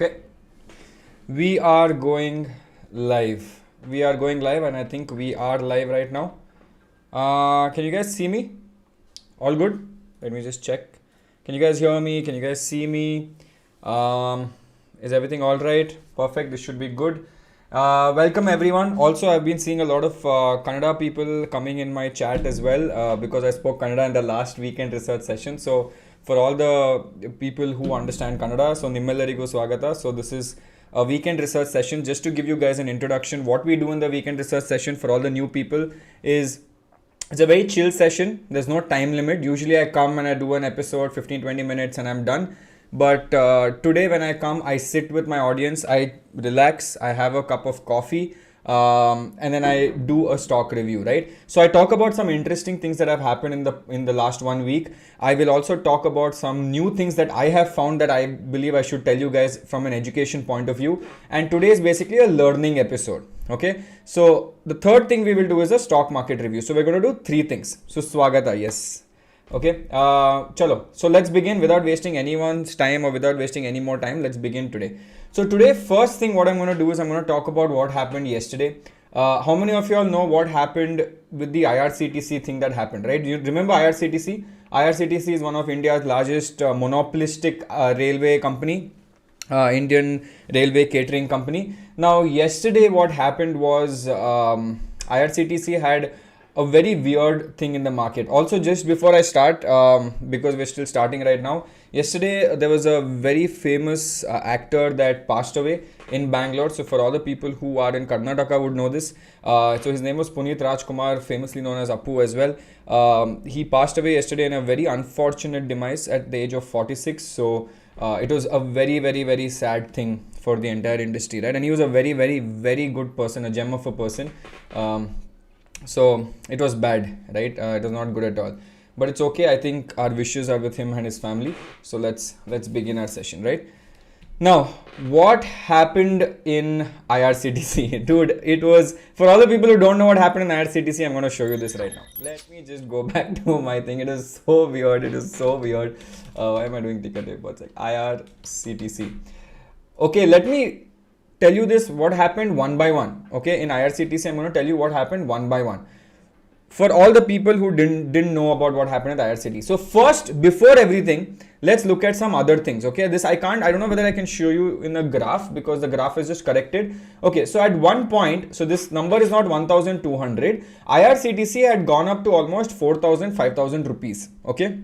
Okay, we are going live. We are going live, and I think we are live right now. Can you guys see me? All good? Let me just check. Can you guys hear me? Can you guys see me? Um, is everything all right? Perfect. This should be good. Welcome everyone. Also, I've been seeing a lot of Kannada people coming in my chat as well because I spoke Kannada in the last weekend research session. So for all the people who understand Kannada, so Nimmellarigu Swagata. So this is a weekend research session. Just to give you guys an introduction, what we do in the weekend research session for all the new people is it's a very chill session. There's no time limit. Usually I come and I do an episode 15-20 minutes and I'm done. But today when I come, I sit with my audience, I relax, I have a cup of coffee, and then I do a stock review, right? So I talk about some interesting things that have happened in the last 1 week. I will also talk about some new things that I have found that I believe I should tell you guys from an education point of view. And today is basically a learning episode. Okay, so the third thing we will do is a stock market review. So we're going to do three things. So Swagata, yes. Okay, chalo. So let's begin without wasting anyone's time or without wasting any more time. Let's begin today. So today, first thing what I'm going to do is I'm going to talk about what happened yesterday. How many of you all know what happened with the IRCTC thing that happened, right? You remember IRCTC? IRCTC is one of India's largest monopolistic railway company. Indian railway catering company. Now, yesterday what happened was IRCTC had a very weird thing in the market. Also, just before I start, because we're still starting right now, yesterday there was a very famous actor that passed away in Bangalore. So for all the people who are in Karnataka would know this. So his name was Puneet Rajkumar, famously known as Appu as well. He passed away yesterday in a very unfortunate demise at the age of 46. So it was a very, very, very sad thing for the entire industry, right? And he was a very, very, very good person, a gem of a person. So it was bad, right? It was not good at all, but it's okay. I think our wishes are with him and his family. So let's begin our session, right? Now, what happened in IRCTC? Dude, it was, for all the people who don't know what happened in IRCTC, I'm going to show you this right now. Let me just go back to my thing. It is so weird. It is so weird. Why am I doing ticker tape? What's like IRCTC? Okay, let me tell you this, what happened one by one. Okay, in IRCTC, I'm going to tell you what happened one by one. For all the people who didn't know about what happened at IRCTC. So first, before everything, let's look at some other things. Okay, this I don't know whether I can show you in a graph because the graph is just corrected. Okay, so at one point, so this number is not 1,200. IRCTC had gone up to almost 4,000, 5,000 rupees. Okay,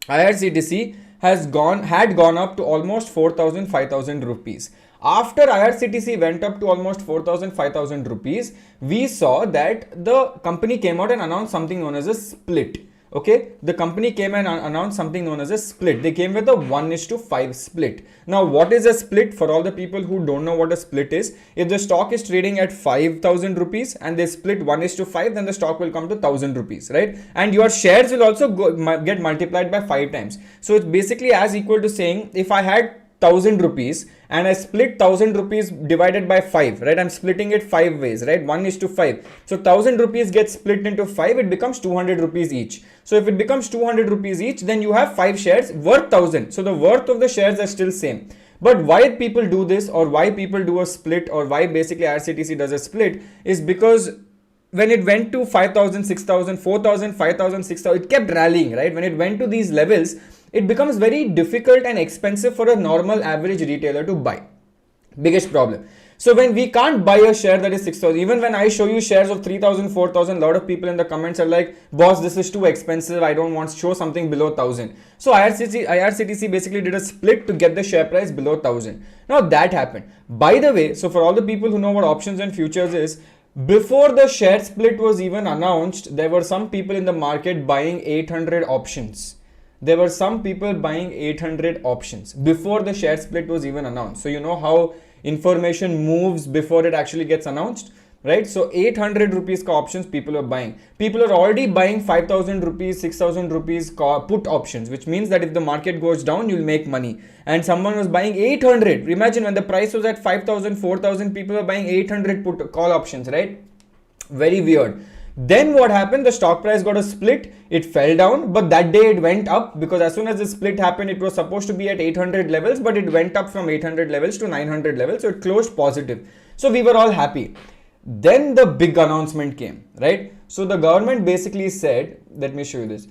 IRCTC had gone up to almost 4,000, 5,000 rupees. After IRCTC went up to almost 4,000, 5,000 rupees, we saw that the company came out and announced something known as a split. Okay, the company came and announced something known as a split. They came with a 1:5 split. Now, what is a split? For all the people who don't know what a split is, if the stock is trading at 5,000 rupees and they split 1:5, then the stock will come to 1,000 rupees, right? And your shares will also get multiplied by 5 times. So it's basically as equal to saying if I had 1,000 rupees and I split 1,000 rupees divided by 5, right? I'm splitting it 5 ways, right? 1:5. So 1,000 rupees gets split into 5, it becomes 200 rupees each. So if it becomes 200 rupees each, then you have 5 shares worth 1,000. So the worth of the shares are still same. But why people do this, or why people do a split, or why basically IRCTC does a split, is because when it went to 5,000, 6,000, 4,000, 5,000, 6,000, it kept rallying, right? When it went to these levels, it becomes very difficult and expensive for a normal average retailer to buy. Biggest problem. So when we can't buy a share that is 6,000, even when I show you shares of 3,000, 4,000, a lot of people in the comments are like, boss, this is too expensive. I don't want to show something below 1,000. So IRCTC basically did a split to get the share price below 1,000. Now that happened. By the way, so for all the people who know what options and futures is, before the share split was even announced, there were some people in the market buying 800 options. There were some people buying 800 options before the share split was even announced. So you know how information moves before it actually gets announced, right? So 800 rupees ka options people are buying. People are already buying 5,000 rupees, 6,000 rupees put options, which means that if the market goes down, you'll make money. And someone was buying 800. Imagine when the price was at 5,000, 4,000, people are buying 800 put call options, right? Very weird. Then what happened? The stock price got a split. It fell down, but that day it went up because as soon as the split happened, it was supposed to be at 800 levels, but it went up from 800 levels to 900 levels. So it closed positive. So we were all happy. Then the big announcement came, right? So the government basically said, let me show you this.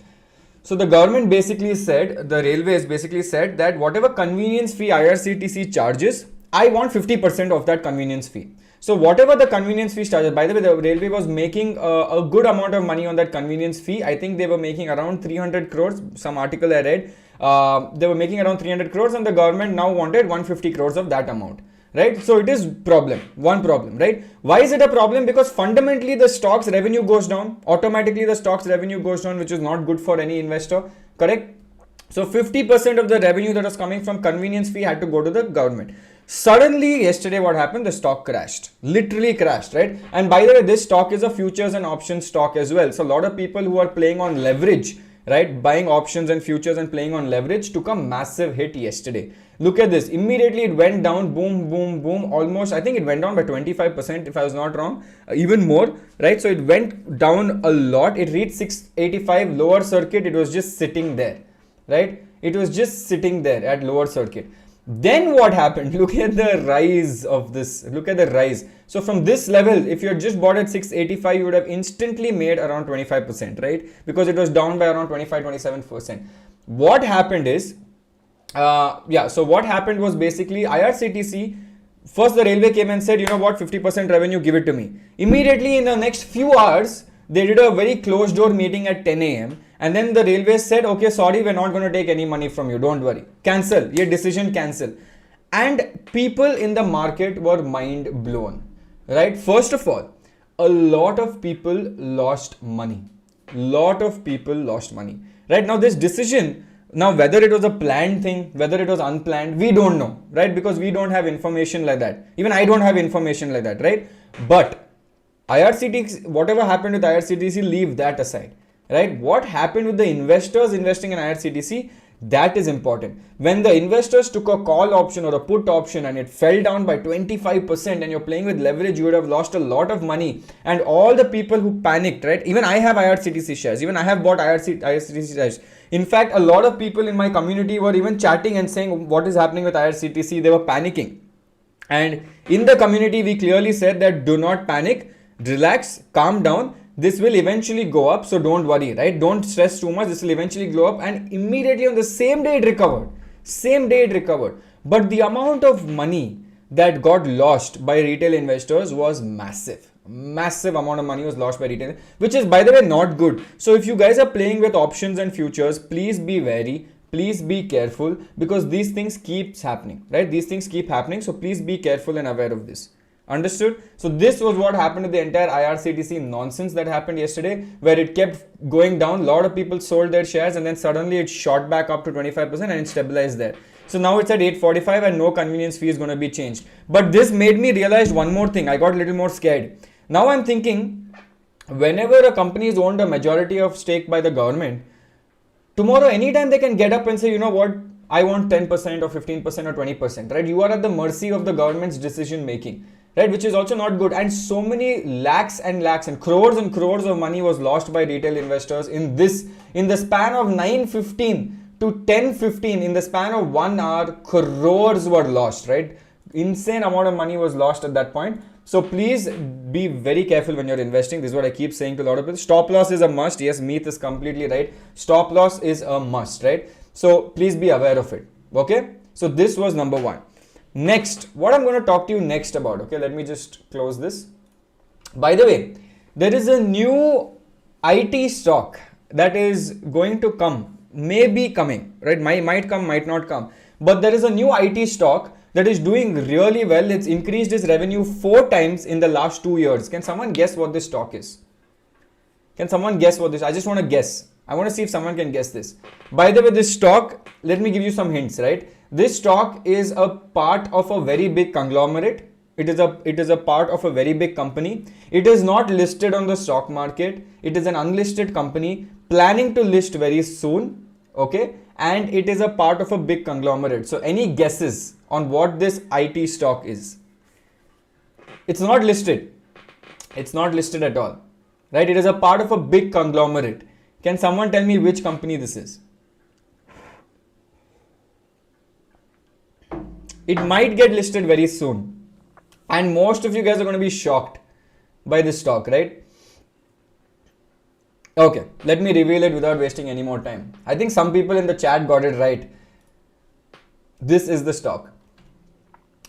So the government basically said, the railways basically said that whatever convenience fee IRCTC charges, I want 50% of that convenience fee. So whatever the convenience fee charges, by the way, the railway was making a good amount of money on that convenience fee. I think they were making around 300 crores. Some article I read, they were making around 300 crores and the government now wanted 150 crores of that amount. Right? So it is one problem, right? Why is it a problem? Because fundamentally the stock's revenue goes down. Automatically the stock's revenue goes down, which is not good for any investor, correct? So 50% of the revenue that was coming from convenience fee had to go to the government. Suddenly yesterday what happened? The stock crashed, literally crashed, right? And by the way, this stock is a futures and options stock as well. So a lot of people who are playing on leverage, right, buying options and futures and playing on leverage, took a massive hit yesterday. Look at this. Immediately it went down, boom, boom, boom. Almost, I think it went down by 25% if I was not wrong, even more, right? So it went down a lot. It reached 685 lower circuit. It was just sitting there, right? It was just sitting there at lower circuit. Then what happened? Look at the rise of this. Look at the rise. So from this level, if you had just bought at 685, you would have instantly made around 25%, right? Because it was down by around 25-27%. What happened is, so what happened was basically IRCTC, first the railway came and said, you know what, 50% revenue, give it to me. Immediately in the next few hours, they did a very closed door meeting at 10 a.m. And then the railways said, okay, sorry, we're not going to take any money from you. Don't worry. Cancel. Your decision cancel. And people in the market were mind blown, right? First of all, a lot of people lost money. Right? Now this decision, now whether it was a planned thing, whether it was unplanned, we don't know, right? Because we don't have information like that. Even I don't have information like that, right? But IRCTC, whatever happened with IRCTC, leave that aside, right? What happened with the investors investing in IRCTC, that is important. When the investors took a call option or a put option and it fell down by 25% and you're playing with leverage, you would have lost a lot of money. And all the people who panicked, right? Even I have IRCTC shares. Even I have bought IRCTC shares. In fact, a lot of people in my community were even chatting and saying what is happening with IRCTC. They were panicking. And in the community, we clearly said that do not panic, relax, calm down. This will eventually go up, so don't worry, right? Don't stress too much. This will eventually go up, and immediately on the same day it recovered. But the amount of money that got lost by retail investors was massive. Massive amount of money was lost by retail, which is, by the way, not good. So if you guys are playing with options and futures, please be wary. Please be careful, because these things keeps happening, right? These things keep happening. So please be careful and aware of this. Understood? So this was what happened to the entire IRCTC nonsense that happened yesterday, where it kept going down. A lot of people sold their shares and then suddenly it shot back up to 25% and it stabilized there. So now it's at 845 and no convenience fee is going to be changed. But this made me realize one more thing. I got a little more scared. Now I'm thinking, whenever a company is owned a majority of stake by the government, tomorrow anytime they can get up and say, you know what, I want 10% or 15% or 20%, right? You are at the mercy of the government's decision making, right? Which is also not good. And so many lakhs and crores of money was lost by retail investors in the span of 9:15 to 10:15, in the span of 1 hour, crores were lost, right? Insane amount of money was lost at that point. So please be very careful when you're investing. This is what I keep saying to a lot of people. Stop loss is a must. Yes, Meet is completely right. Stop loss is a must, right? So please be aware of it. Okay. So this was number one. Next, what I'm going to talk to you next about. Okay. Let me just close this. By the way, there is a new IT stock that is going to come, may be coming, right? Might come, might not come. But there is a new IT stock that is doing really well. It's increased its revenue 4 times in the last 2 years. Can someone guess what this stock is? Can someone guess what this? I just want to guess. I want to see if someone can guess this. By the way, this stock, let me give you some hints, right? This stock is a part of a very big conglomerate. It is a part of a very big company. It is not listed on the stock market. It is an unlisted company planning to list very soon. Okay. And it is a part of a big conglomerate. So any guesses on what this IT stock is? It's not listed. It's not listed at all. right? It is a part of a big conglomerate. Can someone tell me which company this is? It might get listed very soon. And most of you guys are going to be shocked by this stock, right? Okay, let me reveal it without wasting any more time. I think some people in the chat got it right. This is the stock.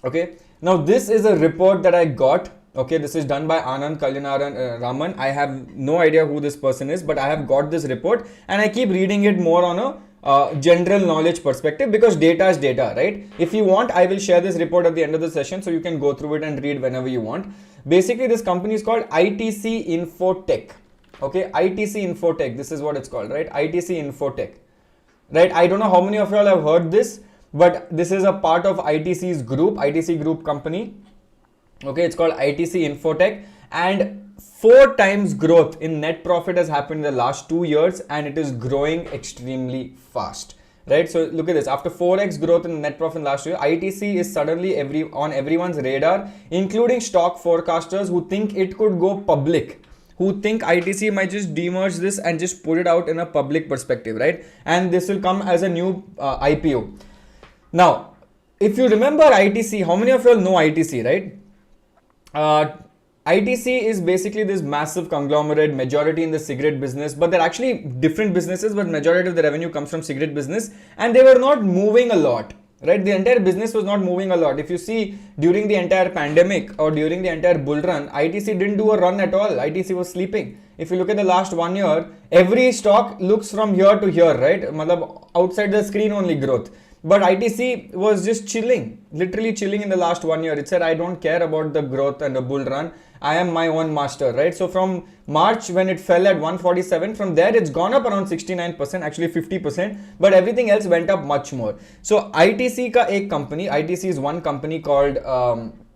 Okay, now this is a report that I got. Okay, this is done by Anand Kalyanaran Raman. I have no idea who this person is, but I have got this report and I keep reading it more on a general knowledge perspective, because data is data, right? If you want, I will share this report at the end of the session so you can go through it and read whenever you want. Basically, this company is called ITC Infotech. Okay, ITC Infotech, this is what it's called, right? ITC Infotech, right? I don't know how many of y'all have heard this, but this is a part of ITC's group, ITC group company. Okay, it's called ITC Infotech, and 4 times growth in net profit has happened in the last 2 years, and it is growing extremely fast, right? So look at this, after 4x growth in net profit in last year, ITC is suddenly on everyone's radar, including stock forecasters who think it could go public, who think ITC might just demerge this and just put it out in a public perspective, right? And this will come as a new IPO. Now, if you remember ITC, how many of you all know ITC, right? ITC is basically this massive conglomerate, majority in the cigarette business, but they're actually different businesses, but majority of the revenue comes from cigarette business, and they were not moving a lot, right? The entire business was not moving a lot. If you see during the entire pandemic or during the entire bull run, ITC didn't do a run at all. ITC was sleeping. If you look at the last 1 year, every stock looks from here to here, right? Outside the screen only growth. But ITC was just chilling, literally chilling in the last 1 year. It said, I don't care about the growth and the bull run. I am my own master, right? So from March, when it fell at 147, from there it's gone up around 69%, actually 50%, but everything else went up much more. So ITC ka ek company, ITC is one company called, ITC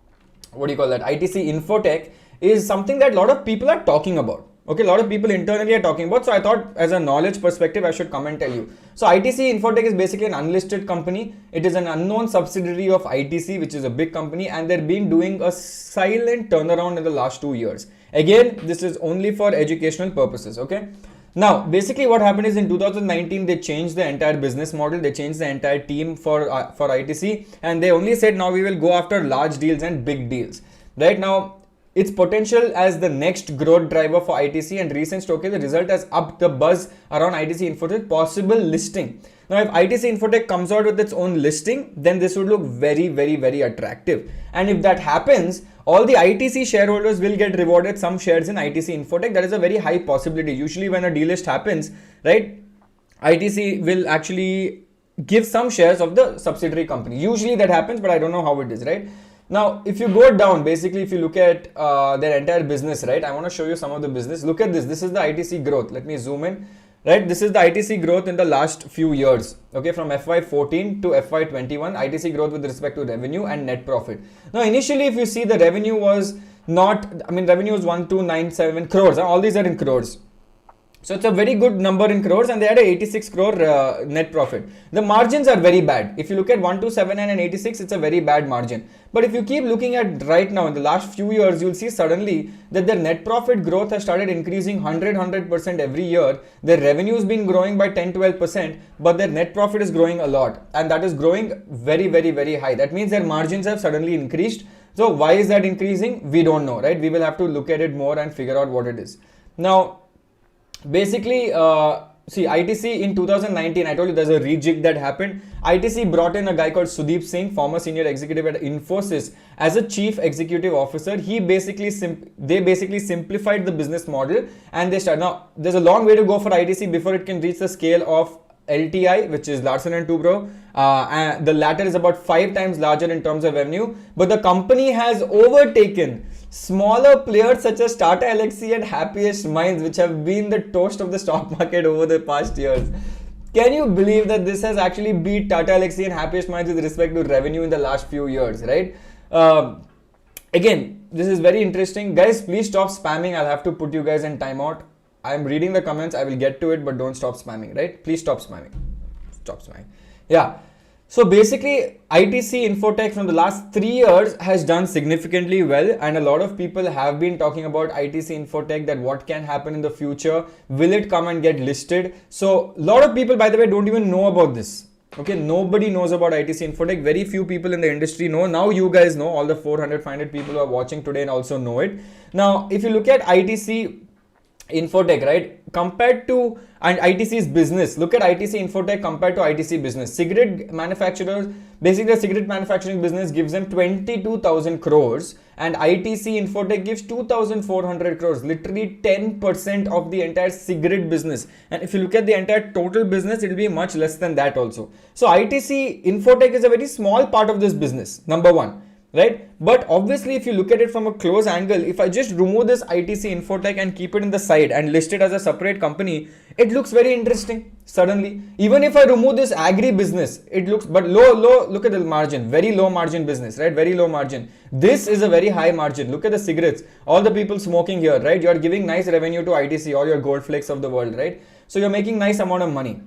Infotech is something that a lot of people are talking about. Okay, a lot of people internally are talking about. So I thought as a knowledge perspective, I should come and tell you. So ITC Infotech is basically an unlisted company. It is an unknown subsidiary of ITC, which is a big company, and they've been doing a silent turnaround in the last 2 years. Again, this is only for educational purposes. Okay. Now, basically what happened is in 2019, they changed the entire business model. They changed the entire team for ITC, and they only said now we will go after large deals and big deals. Right now, its potential as the next growth driver for ITC, and recent showcase, the result has upped the buzz around ITC Infotech possible listing. Now, if ITC Infotech comes out with its own listing, then this would look very, very, very attractive. And if that happens, all the ITC shareholders will get rewarded some shares in ITC Infotech. That is a very high possibility. Usually when a delist happens, right, ITC will actually give some shares of the subsidiary company. Usually that happens, but I don't know how it is, right? Now, if you go down, basically, if you look at their entire business, right, I want to show you some of the business. Look at this. This is the ITC growth. Let me zoom in, right? This is the ITC growth in the last few years. Okay, from FY14 to FY21, ITC growth with respect to revenue and net profit. Now, initially, if you see, the revenue was revenue was 1297 crores. All these are in crores. So it's a very good number in crores, and they had a 86 crore net profit. The margins are very bad. If you look at 1279 and 86, it's a very bad margin. But if you keep looking at right now in the last few years, you'll see suddenly that their net profit growth has started increasing 100% every year. Their revenue has been growing by 10-12%, but their net profit is growing a lot, and that is growing very, very, very high. That means their margins have suddenly increased. So why is that increasing? We don't know, right? We will have to look at it more and figure out what it is. Now, basically, see, ITC in 2019, I told you there's a rejig that happened. ITC brought in a guy called Sudeep Singh, former senior executive at Infosys, as a chief executive officer. They basically simplified the business model, and they started. Now, there's a long way to go for ITC before it can reach the scale of LTI, which is Larsen & Toubro. And the latter is about 5 times larger in terms of revenue, but the company has overtaken smaller players such as Tata Elxsi and Happiest Minds, which have been the toast of the stock market over the past years. Can you believe that this has actually beat Tata Elxsi and Happiest Minds with respect to revenue in the last few years, right? Again, this is very interesting. Guys, please stop spamming. I'll have to put you guys in timeout. I'm reading the comments. I will get to it, but don't stop spamming, right? Please stop spamming. Stop spamming. Yeah. So basically, ITC Infotech from the last 3 years has done significantly well, and a lot of people have been talking about ITC Infotech, that what can happen in the future, will it come and get listed? So a lot of people, by the way, don't even know about this. Okay, nobody knows about ITC Infotech. Very few people in the industry know. Now you guys know, all the 400, 500 people who are watching today and also know it. Now, if you look at ITC Infotech, right, compared to and ITC's business, look at ITC Infotech compared to ITC business. Cigarette manufacturers, basically the cigarette manufacturing business gives them 22,000 crores, and ITC Infotech gives 2,400 crores, literally 10% of the entire cigarette business. And if you look at the entire total business, it will be much less than that also. So ITC Infotech is a very small part of this business, number one. Right? But obviously, if you look at it from a close angle, if I just remove this ITC Infotech and keep it in the side and list it as a separate company, it looks very interesting suddenly. Even if I remove this agri business, it looks, but low, look at the margin, very low margin business, right? Very low margin. This is a very high margin. Look at the cigarettes, all the people smoking here, right? You're giving nice revenue to ITC, all your gold flakes of the world, right? So you're making nice amount of money.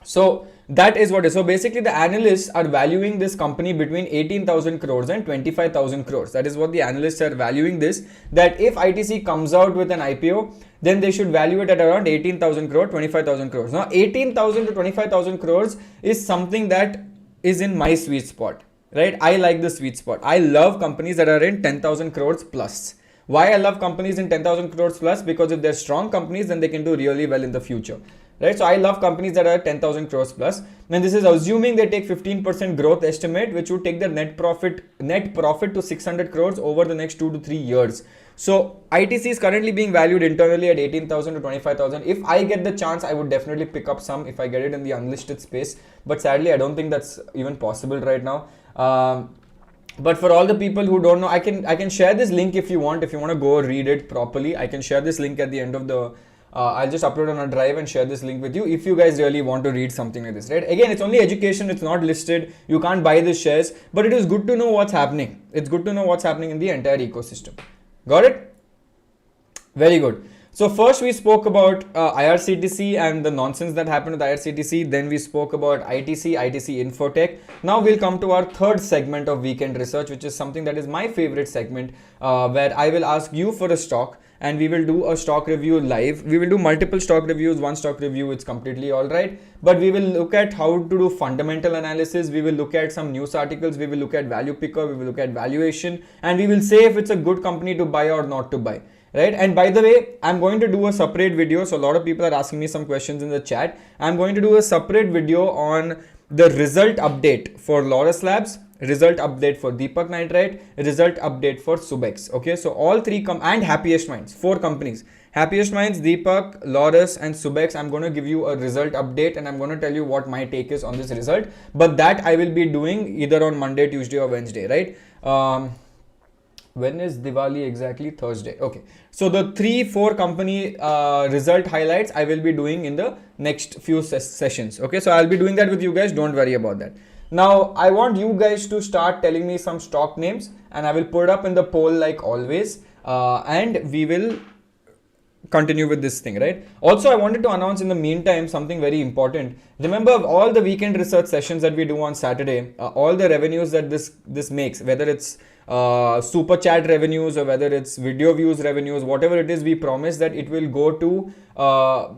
So that is what is. So basically the analysts are valuing this company between 18,000 crores and 25,000 crores. That is what the analysts are valuing this, that if ITC comes out with an IPO, then they should value it at around 18,000 crore, 25,000 crores. Now 18,000 to 25,000 crores is something that is in my sweet spot, right? I like the sweet spot. I love companies that are in 10,000 crores plus. Why I love companies in 10,000 crores plus? Because if they're strong companies, then they can do really well in the future. Right, so I love companies that are 10,000 crores plus, and this is assuming they take 15% growth estimate, which would take their net profit to 600 crores over the next 2 to 3 years. So ITC is currently being valued internally at 18,000 to 25,000. If I get the chance, I would definitely pick up some if I get it in the unlisted space, but sadly I don't think that's even possible right now. But for all the people who don't know, I can share this link if you want to go read it properly. I can share this link at the end of the I'll just upload on a drive and share this link with you if you guys really want to read something like this, right? Again, it's only education, it's not listed, you can't buy the shares, but it is good to know what's happening. It's good to know what's happening in the entire ecosystem. Got it? Very good. So first we spoke about IRCTC and the nonsense that happened with IRCTC. Then we spoke about ITC Infotech. Now we'll come to our third segment of Weekend Research, which is something that is my favorite segment, where I will ask you for a stock and we will do a stock review live. We will do multiple stock reviews. One stock review, it's completely all right. But we will look at how to do fundamental analysis. We will look at some news articles. We will look at value picker. We will look at valuation. And we will say if it's a good company to buy or not to buy. Right? And by the way, I'm going to do a separate video. So a lot of people are asking me some questions in the chat. I'm going to do a separate video on the result update for Laurus Labs, result update for Deepak Nitrite, result update for Subex. Okay, so all three and Happiest Minds, 4 companies. Happiest Minds, Deepak, Laurus and Subex. I'm going to give you a result update and I'm going to tell you what my take is on this result. But that I will be doing either on Monday, Tuesday or Wednesday, right? When is Diwali exactly? Thursday. Okay. So the 3-4 company result highlights I will be doing in the next few sessions. Okay. So I'll be doing that with you guys. Don't worry about that. Now I want you guys to start telling me some stock names and I will put up in the poll like always. And we will continue with this thing, right? Also, I wanted to announce in the meantime something very important. Remember all the weekend research sessions that we do on Saturday, all the revenues that this makes, whether it's super chat revenues or whether it's video views revenues, whatever it is, we promise that it will go to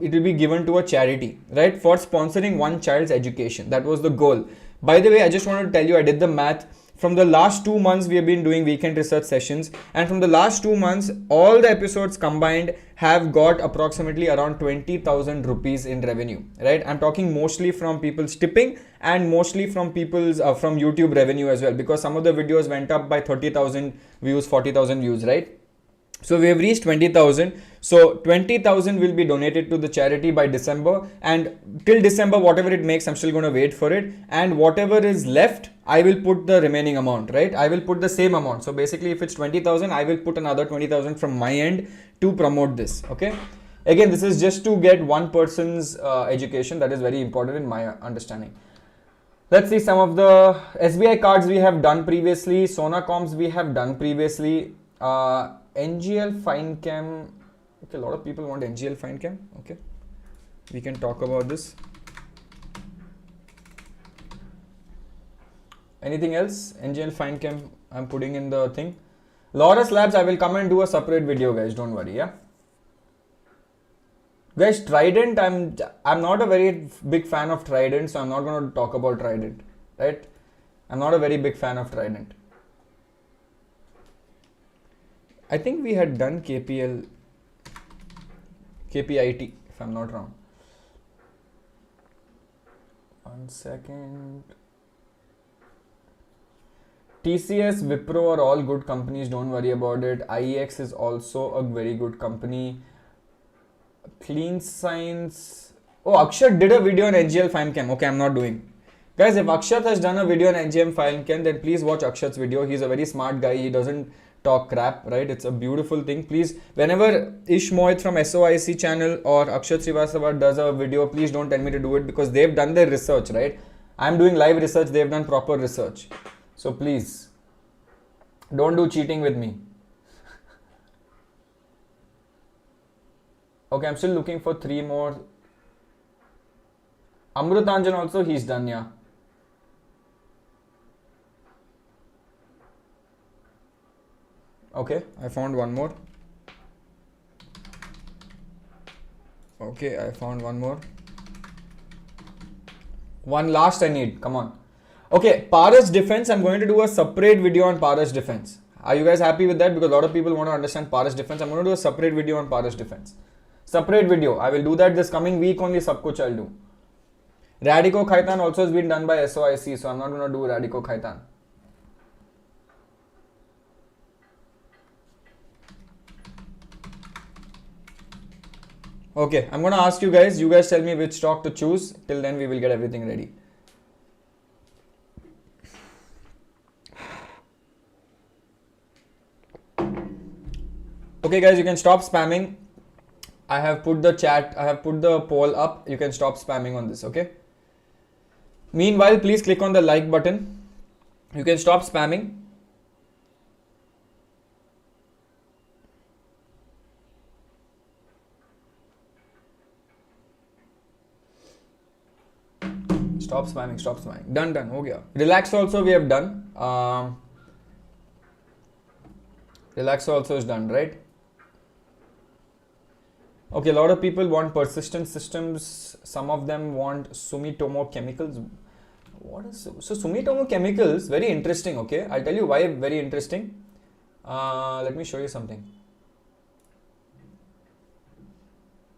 it will be given to a charity, right, for sponsoring one child's education. That was the goal. By the way, I just wanted to tell you, I did the math. From the last 2 months, we have been doing weekend research sessions, and from the last 2 months, all the episodes combined have got approximately around 20,000 rupees in revenue, right? I'm talking mostly from people's tipping and mostly from people's from YouTube revenue as well, because some of the videos went up by 30,000 views, 40,000 views, right? So we have reached 20,000. So 20,000 will be donated to the charity by December, and till December, whatever it makes, I'm still going to wait for it. And whatever is left, I will put the remaining amount, right? I will put the same amount. So basically, if it's 20,000, I will put another 20,000 from my end to promote this. Okay. Again, this is just to get one person's education. That is very important in my understanding. Let's see some of the SBI cards we have done previously. Sonacoms we have done previously. NGL FineCam. Okay, a lot of people want NGL FineCam. Okay, we can talk about this. Anything else? NGL Fine Chem, I'm putting in the thing. Laurus Labs, I will come and do a separate video, guys. Don't worry, yeah. Guys, Trident, I'm not a very big fan of Trident, so I'm not going to talk about Trident, right? I'm not a very big fan of Trident. I think we had done KPIT, if I'm not wrong. 1 second. TCS, Wipro are all good companies, don't worry about it. IEX is also a very good company. Clean Science. Oh, Akshat did a video on NGL Fine Chem. Okay, I'm not doing. Guys, if Akshat has done a video on NGM Fine Chem, then please watch Akshat's video. He's a very smart guy. He doesn't talk crap, right? It's a beautiful thing. Please, whenever Ish Mohit from SOIC channel or Akshat Srivastava does a video, please don't tell me to do it because they've done their research, right? I'm doing live research. They've done proper research. So please, don't do cheating with me. Okay, I'm still looking for 3 more. Amrutanjan also, he's done, yeah. Okay, I found one more. Okay, I found one more. One last I need, come on. Okay, Paras Defense, I'm going to do a separate video on Paras Defense. Are you guys happy with that? Because a lot of people want to understand Paras Defense. I'm going to do a separate video on Paras Defense. Separate video. I will do that this coming week only. Sab kuch I'll do. Radico Khaitan also has been done by SOIC, so I'm not going to do Radico Khaitan. Okay, I'm going to ask you guys. You guys tell me which stock to choose. Till then, we will get everything ready. Okay, guys, you can stop spamming. I have put the chat, I have put the poll up. You can stop spamming on this, okay? Meanwhile, please click on the like button. You can stop spamming. Stop spamming, stop spamming. Done, done. Okay. Relax also we have done. Relax also is done, right? Okay, a lot of people want persistent systems. Some of them want Sumitomo Chemicals. What is so Sumitomo Chemicals? Very interesting. Okay, I'll tell you why very interesting. Let me show you something.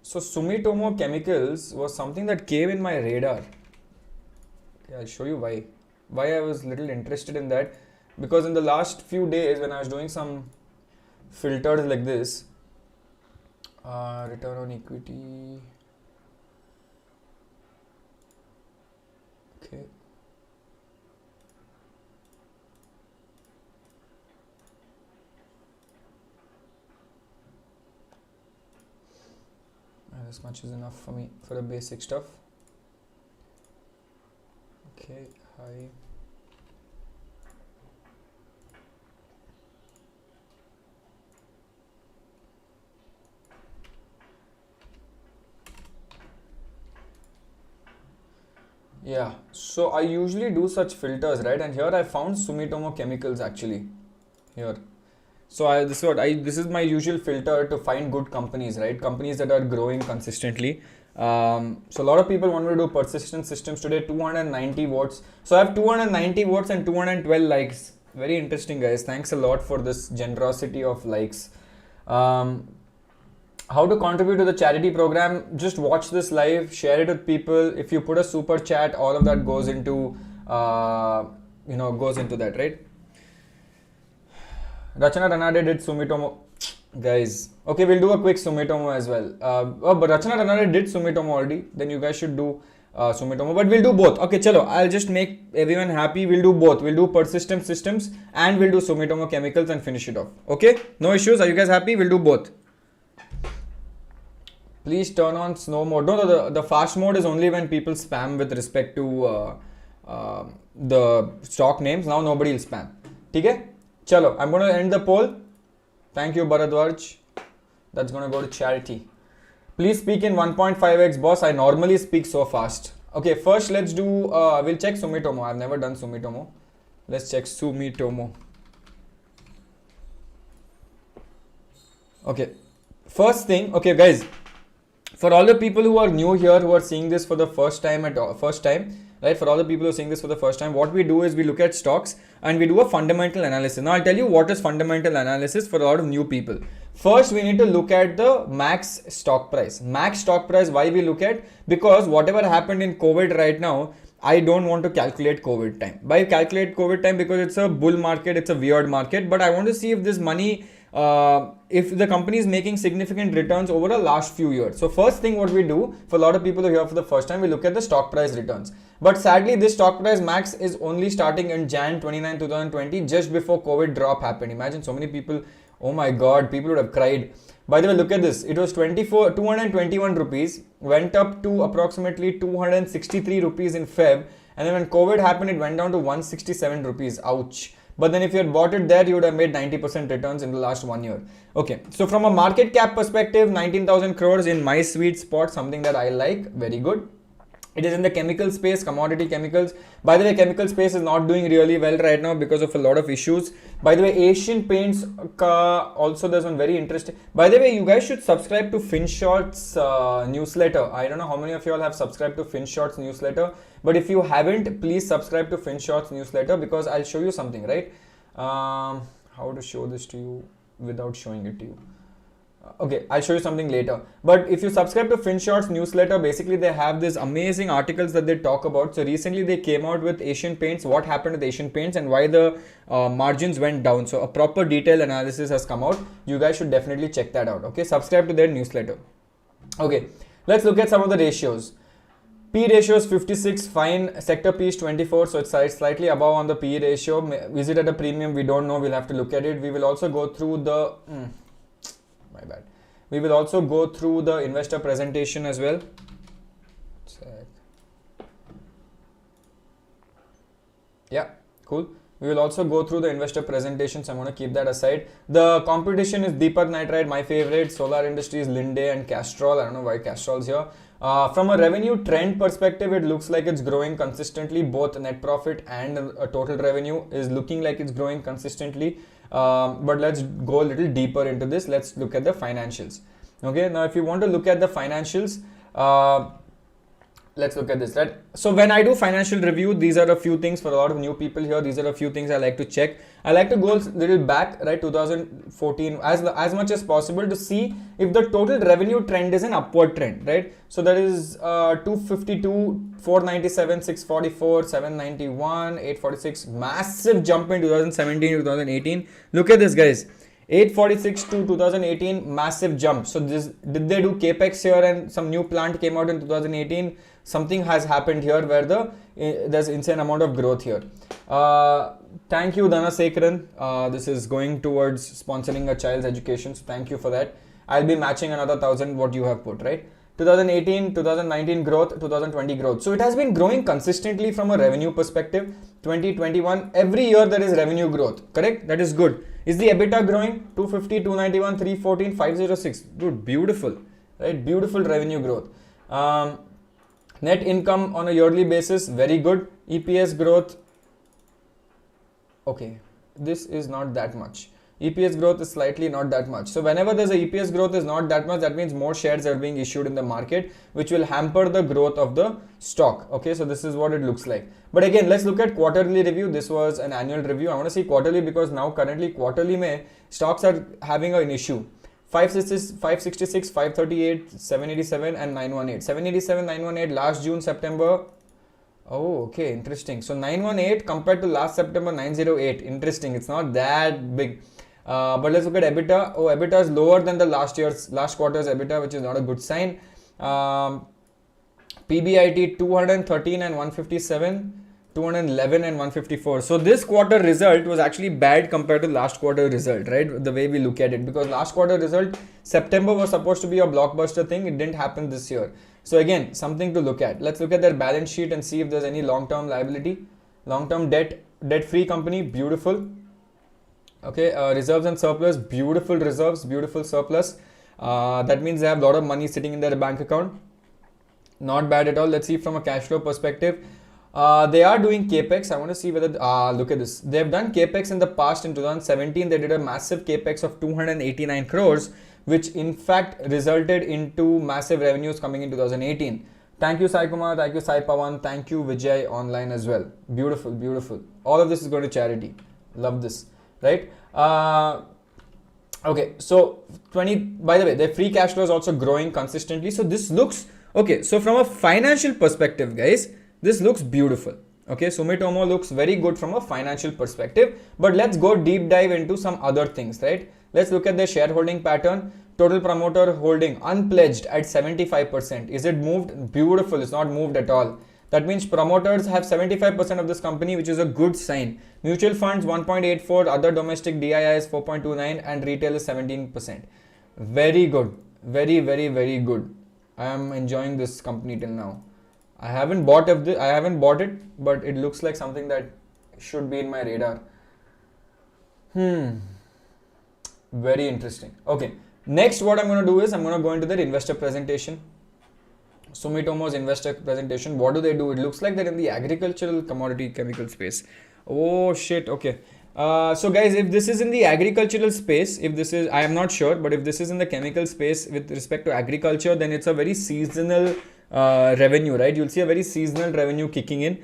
So Sumitomo Chemicals was something that came in my radar. Okay, I'll show you why. Why I was little interested in that, because in the last few days when I was doing some filters like this. Return on equity. Okay. This much is enough for me for the basic stuff. Okay, hi. Yeah, so I usually do such filters, right? And here I found Sumitomo Chemicals actually. Here. So this is my usual filter to find good companies, right? Companies that are growing consistently. So a lot of people want me to do persistent systems today. 290 votes. So I have 290 votes and 212 likes. Very interesting, guys. Thanks a lot for this generosity of likes. How to contribute to the charity program? Just watch this live, share it with people. If you put a super chat, all of that goes into goes into that, right? Rachana Ranade did Sumitomo, guys. Okay, we'll do a quick Sumitomo as well. But Rachana Ranade did Sumitomo already. Then you guys should do Sumitomo. But we'll do both. Okay, chalo. I'll just make everyone happy. We'll do both. We'll do persistent systems and we'll do Sumitomo Chemicals and finish it off. Okay? No issues. Are you guys happy? We'll do both. Please turn on snow mode. No, the fast mode is only when people spam with respect to the stock names. Now nobody will spam. Okay? Chalo, I'm going to end the poll. Thank you, Bharadwaj. That's going to go to charity. Please speak in 1.5x, boss. I normally speak so fast. Okay, first let's do, we'll check Sumitomo. I've never done Sumitomo. Let's check Sumitomo. Okay, first thing, okay guys, for all the people who are new here, who are seeing this for the first time, right, for all the people who are seeing this for the first time, what we do is we look at stocks and we do a fundamental analysis. Now I'll tell you what is fundamental analysis for a lot of new people. First, we need to look at the max stock price. Max stock price, why we look at? Because whatever happened in COVID right now, I don't want to calculate COVID time. Why calculate COVID time? Because it's a bull market, it's a weird market, but I want to see if this money, if the company is making significant returns over the last few years. So first thing what we do, for a lot of people who are here for the first time, we look at the stock price returns. But sadly, this stock price max is only starting in Jan 29, 2020, just before COVID drop happened. Imagine so many people, oh my God, people would have cried. By the way, look at this. It was 221 rupees, went up to approximately 263 rupees in Feb. And then when COVID happened, it went down to 167 rupees. Ouch. But then if you had bought it there, you would have made 90% returns in the last 1 year. Okay, so from a market cap perspective, 19,000 crores in my sweet spot, something that I like, very good. It is in the chemical space, commodity chemicals. By the way, chemical space is not doing really well right now because of a lot of issues. By the way, Asian Paints, also there's one very interesting. By the way, you guys should subscribe to FinShort's newsletter. I don't know how many of you all have subscribed to FinShort's newsletter. But if you haven't, please subscribe to FinShort's newsletter because I'll show you something, right? How to show this to you without showing it to you. Okay, I'll show you something later. But if you subscribe to FinShort's newsletter, basically they have these amazing articles that they talk about. So recently they came out with Asian Paints, what happened with Asian Paints and why the margins went down. So a proper detailed analysis has come out. You guys should definitely check that out. Okay, subscribe to their newsletter. Okay, let's look at some of the ratios. P ratio is 56, fine. Sector P is 24, so it's slightly above on the P ratio. Is it at a premium? We don't know. We'll have to look at it. We will also go through the... my bad. We will also go through the investor presentation as well. Yeah, cool. We will also go through the investor presentation, so I'm going to keep that aside. The competition is Deepak Nitrite, my favorite. Solar Industries, Linde and Castrol. I don't know why Castrol's here. From a revenue trend perspective, it looks like it's growing consistently. Both net profit and total revenue is looking like it's growing consistently. But let's go a little deeper into this. Let's look at the financials. Okay, now if you want to look at the financials, let's look at this, right? So when I do financial review, these are a few things for a lot of new people here. These are a few things I like to check. I like to go a little back, right, 2014 as much as possible to see if the total revenue trend is an upward trend, right? So that is 252, 497, 644, 791, 846, massive jump in 2017 to 2018. Look at this, guys. 846 to 2018, massive jump. So this, did they do capex here and some new plant came out in 2018? Something has happened here where there's insane amount of growth here. Thank you, Dana Sekran. This is going towards sponsoring a child's education. So thank you for that. I'll be matching another 1,000 what you have put, right? 2018, 2019 growth, 2020 growth. So it has been growing consistently from a revenue perspective. 2021, every year there is revenue growth, correct? That is good. Is the EBITDA growing? 250, 291, 314, 506. Dude, beautiful, right? Beautiful revenue growth. Net income on a yearly basis, very good. EPS growth, okay, this is not that much. EPS growth is slightly not that much. So whenever there's a EPS growth is not that much, that means more shares are being issued in the market, which will hamper the growth of the stock. Okay, so this is what it looks like. But again, let's look at quarterly review. This was an annual review. I want to see quarterly because now currently quarterly mein stocks are having an issue. 566, 538, 787 and 918. 787, 918 last June, September. Oh, okay, interesting. So 918 compared to last September 908. Interesting. It's not that big. But let's look at EBITDA. Oh, EBITDA is lower than the last quarter's EBITDA, which is not a good sign. PBIT 213 and 157, 211 and 154. So this quarter result was actually bad compared to last quarter result, right? The way we look at it, because last quarter result, September was supposed to be a blockbuster thing. It didn't happen this year. So again, something to look at. Let's look at their balance sheet and see if there's any long-term liability. Long-term debt-free company, beautiful. Okay, reserves and surplus, beautiful reserves, beautiful surplus. That means they have a lot of money sitting in their bank account. Not bad at all. Let's see from a cash flow perspective. They are doing capex. I want to see whether look at this. They've done capex in the past. In 2017 they did a massive capex of 289 crores, which in fact resulted into massive revenues coming in 2018. Thank you Sai Kumar, thank you Sai Pawan, thank you Vijay online as well. Beautiful, beautiful. All of this is going to charity. Love this, right? Okay, so 20, by the way, their free cash flow is also growing consistently. So this looks okay. So from a financial perspective, guys, this looks beautiful. Okay, Sumitomo looks very good from a financial perspective, but let's go deep dive into some other things, right? Let's look at the shareholding pattern. Total promoter holding unpledged at 75%. Is it moved? Beautiful. It's not moved at all. That means promoters have 75% of this company, which is a good sign. Mutual funds 1.84, other domestic DII is 4.29, and retail is 17%. Very good. Very, very, very good. I am enjoying this company till now. I haven't bought it, but it looks like something that should be in my radar. Very interesting. Okay. Next, what I'm going to do is I'm going to go into their investor presentation. Sumitomo's investor presentation. What do they do? It looks like they're in the agricultural commodity chemical space. Oh shit. Okay. So guys, if this is in the agricultural space, if this is, I am not sure, but if this is in the chemical space with respect to agriculture, then it's a very seasonal revenue, right? You'll see a very seasonal revenue kicking in.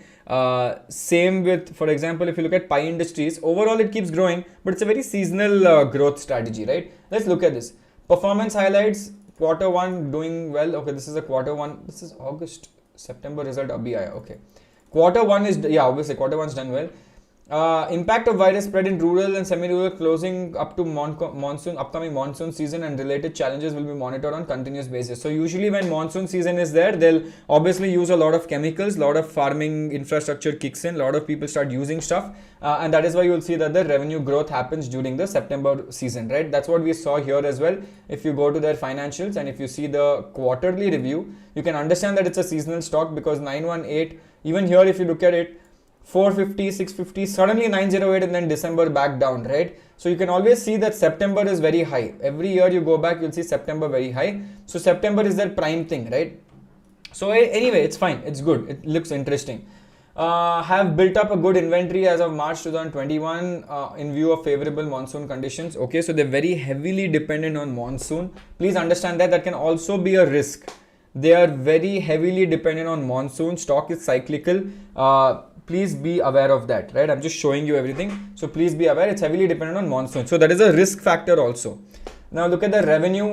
Same with, for example, if you look at pie industries, overall it keeps growing, but it's a very seasonal growth strategy, right? Let's look at this. Performance highlights, quarter one doing well. Okay, this is a quarter one. This is August, September result. Abhi aaya. Okay. Quarter one is, yeah, obviously quarter one's done well. Impact of virus spread in rural and semi-rural closing up to upcoming monsoon season and related challenges will be monitored on continuous basis. So usually when monsoon season is there, they'll obviously use a lot of chemicals, lot of farming infrastructure kicks in, a lot of people start using stuff, and that is why you'll see that the revenue growth happens during the September season, right? That's what we saw here as well. If you go to their financials and if you see the quarterly review, you can understand that it's a seasonal stock, because 918, even here if you look at it, 450, 650, suddenly 908, and then December back down, right? So you can always see that September is very high. Every year you go back, you'll see September very high. So September is their prime thing, right? So anyway, it's fine. It's good. It looks interesting. Have built up a good inventory as of March 2021 in view of favorable monsoon conditions. Okay, so they're very heavily dependent on monsoon. Please understand that can also be a risk. They are very heavily dependent on monsoon. Stock is cyclical. Please be aware of that, right? I'm just showing you everything. So please be aware, it's heavily dependent on monsoon. So that is a risk factor also. Now look at the revenue.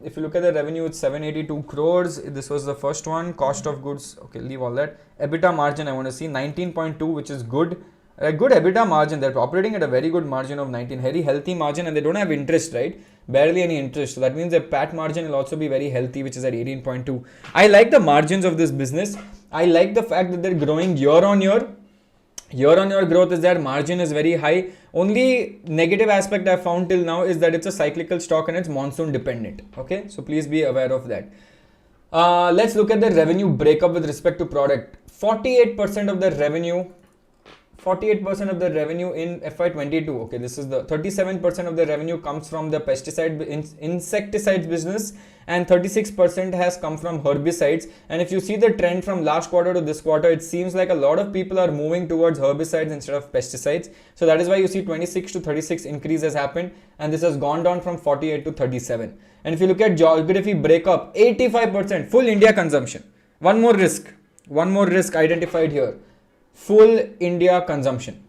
If you look at the revenue, it's 782 crores. This was the first one. Cost of goods, okay, leave all that. EBITDA margin, I want to see 19.2, which is good. A good EBITDA margin. They're operating at a very good margin of 19, very healthy margin, and they don't have interest, right? Barely any interest. So that means their PAT margin will also be very healthy, which is at 18.2. I like the margins of this business. I like the fact that they're growing year on year. Year on year growth is there. Margin is very high. Only negative aspect I found till now is that it's a cyclical stock and it's monsoon dependent. Okay, so please be aware of that. Let's look at the revenue breakup with respect to product. 48% of the revenue. 48% of the revenue in FY22. Okay, this is the 37% of the revenue comes from the insecticides business, and 36% has come from herbicides. And if you see the trend from last quarter to this quarter, it seems like a lot of people are moving towards herbicides instead of pesticides. So that is why you see 26 to 36 increase has happened, and this has gone down from 48 to 37. And if you look at geography breakup, 85% full India consumption. One more risk identified here. Full India consumption,